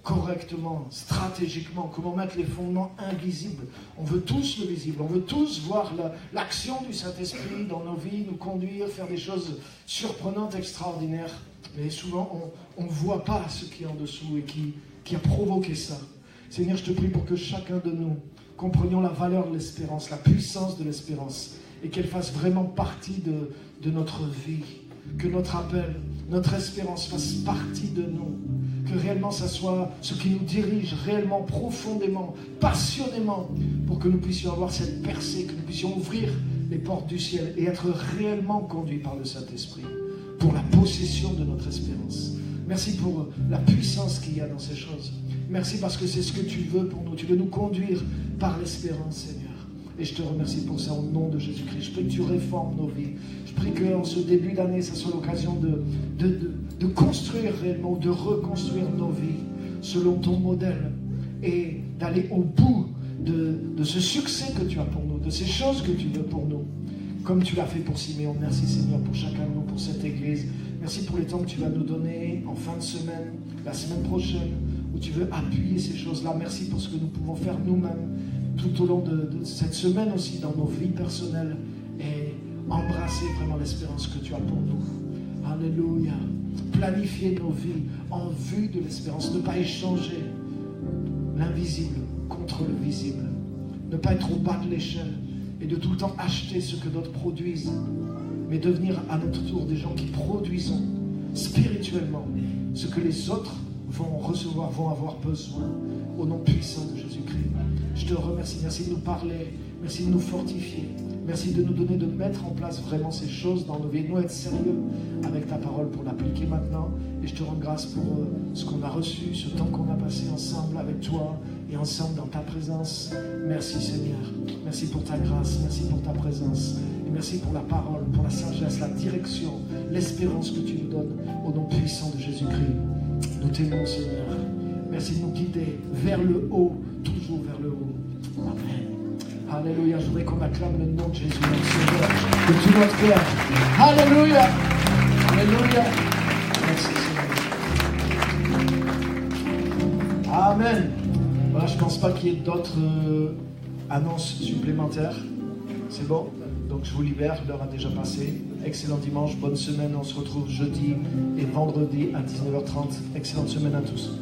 S1: correctement, stratégiquement, comment mettre les fondements invisibles. On veut tous le visible, on veut tous voir l'action du Saint-Esprit dans nos vies, nous conduire, faire des choses surprenantes, extraordinaires. Mais souvent, on ne voit pas ce qui est en dessous et qui a provoqué ça. Seigneur, je te prie pour que chacun de nous comprenions la valeur de l'espérance, la puissance de l'espérance, et qu'elle fasse vraiment partie de notre vie. Que notre appel, notre espérance fasse partie de nous. Que réellement ça soit ce qui nous dirige réellement, profondément, passionnément, pour que nous puissions avoir cette percée, que nous puissions ouvrir les portes du ciel et être réellement conduits par le Saint-Esprit pour la possession de notre espérance. Merci pour la puissance qu'il y a dans ces choses. Merci parce que c'est ce que tu veux pour nous. Tu veux nous conduire par l'espérance, Seigneur. Et je te remercie pour ça au nom de Jésus-Christ. Je prie que tu réformes nos vies. Je prie qu'en ce début d'année, ça soit l'occasion de construire réellement, de reconstruire nos vies selon ton modèle et d'aller au bout de ce succès que tu as pour nous, de ces choses que tu veux pour nous, comme tu l'as fait pour Siméon. Merci Seigneur pour chacun de nous, pour cette Église. Merci pour les temps que tu vas nous donner en fin de semaine, la semaine prochaine, où tu veux appuyer ces choses-là. Merci pour ce que nous pouvons faire nous-mêmes tout au long de cette semaine aussi, dans nos vies personnelles, et embrasser vraiment l'espérance que tu as pour nous. Alléluia. Planifier nos vies en vue de l'espérance. Ne pas échanger l'invisible contre le visible. Ne pas être au bas de l'échelle et de tout le temps acheter ce que d'autres produisent, mais devenir à notre tour des gens qui produisons spirituellement ce que les autres vont recevoir, vont avoir besoin, au nom puissant de Jésus-Christ. Je te remercie, merci de nous parler, merci de nous fortifier, merci de nous donner, de mettre en place vraiment ces choses dans nos vies, de nous être sérieux avec ta parole pour l'appliquer maintenant. Et je te rends grâce pour ce qu'on a reçu, ce temps qu'on a passé ensemble avec toi et ensemble dans ta présence. Merci Seigneur, merci pour ta grâce, merci pour ta présence, et merci pour la parole, pour la sagesse, la direction, l'espérance que tu nous donnes, au nom puissant de Jésus-Christ. Nous t'aimons Seigneur. Merci de nous guider vers le haut, toujours vers le haut. Amen. Alléluia. Je voudrais qu'on acclame le nom de Jésus, notre Sauveur, de tout notre cœur. Alléluia. Alléluia. Merci Seigneur. Amen. Voilà, je ne pense pas qu'il y ait d'autres annonces supplémentaires. C'est bon? Donc je vous libère, l'heure a déjà passé. Excellent dimanche, bonne semaine. On se retrouve jeudi et vendredi à 19h30. Excellente semaine à tous.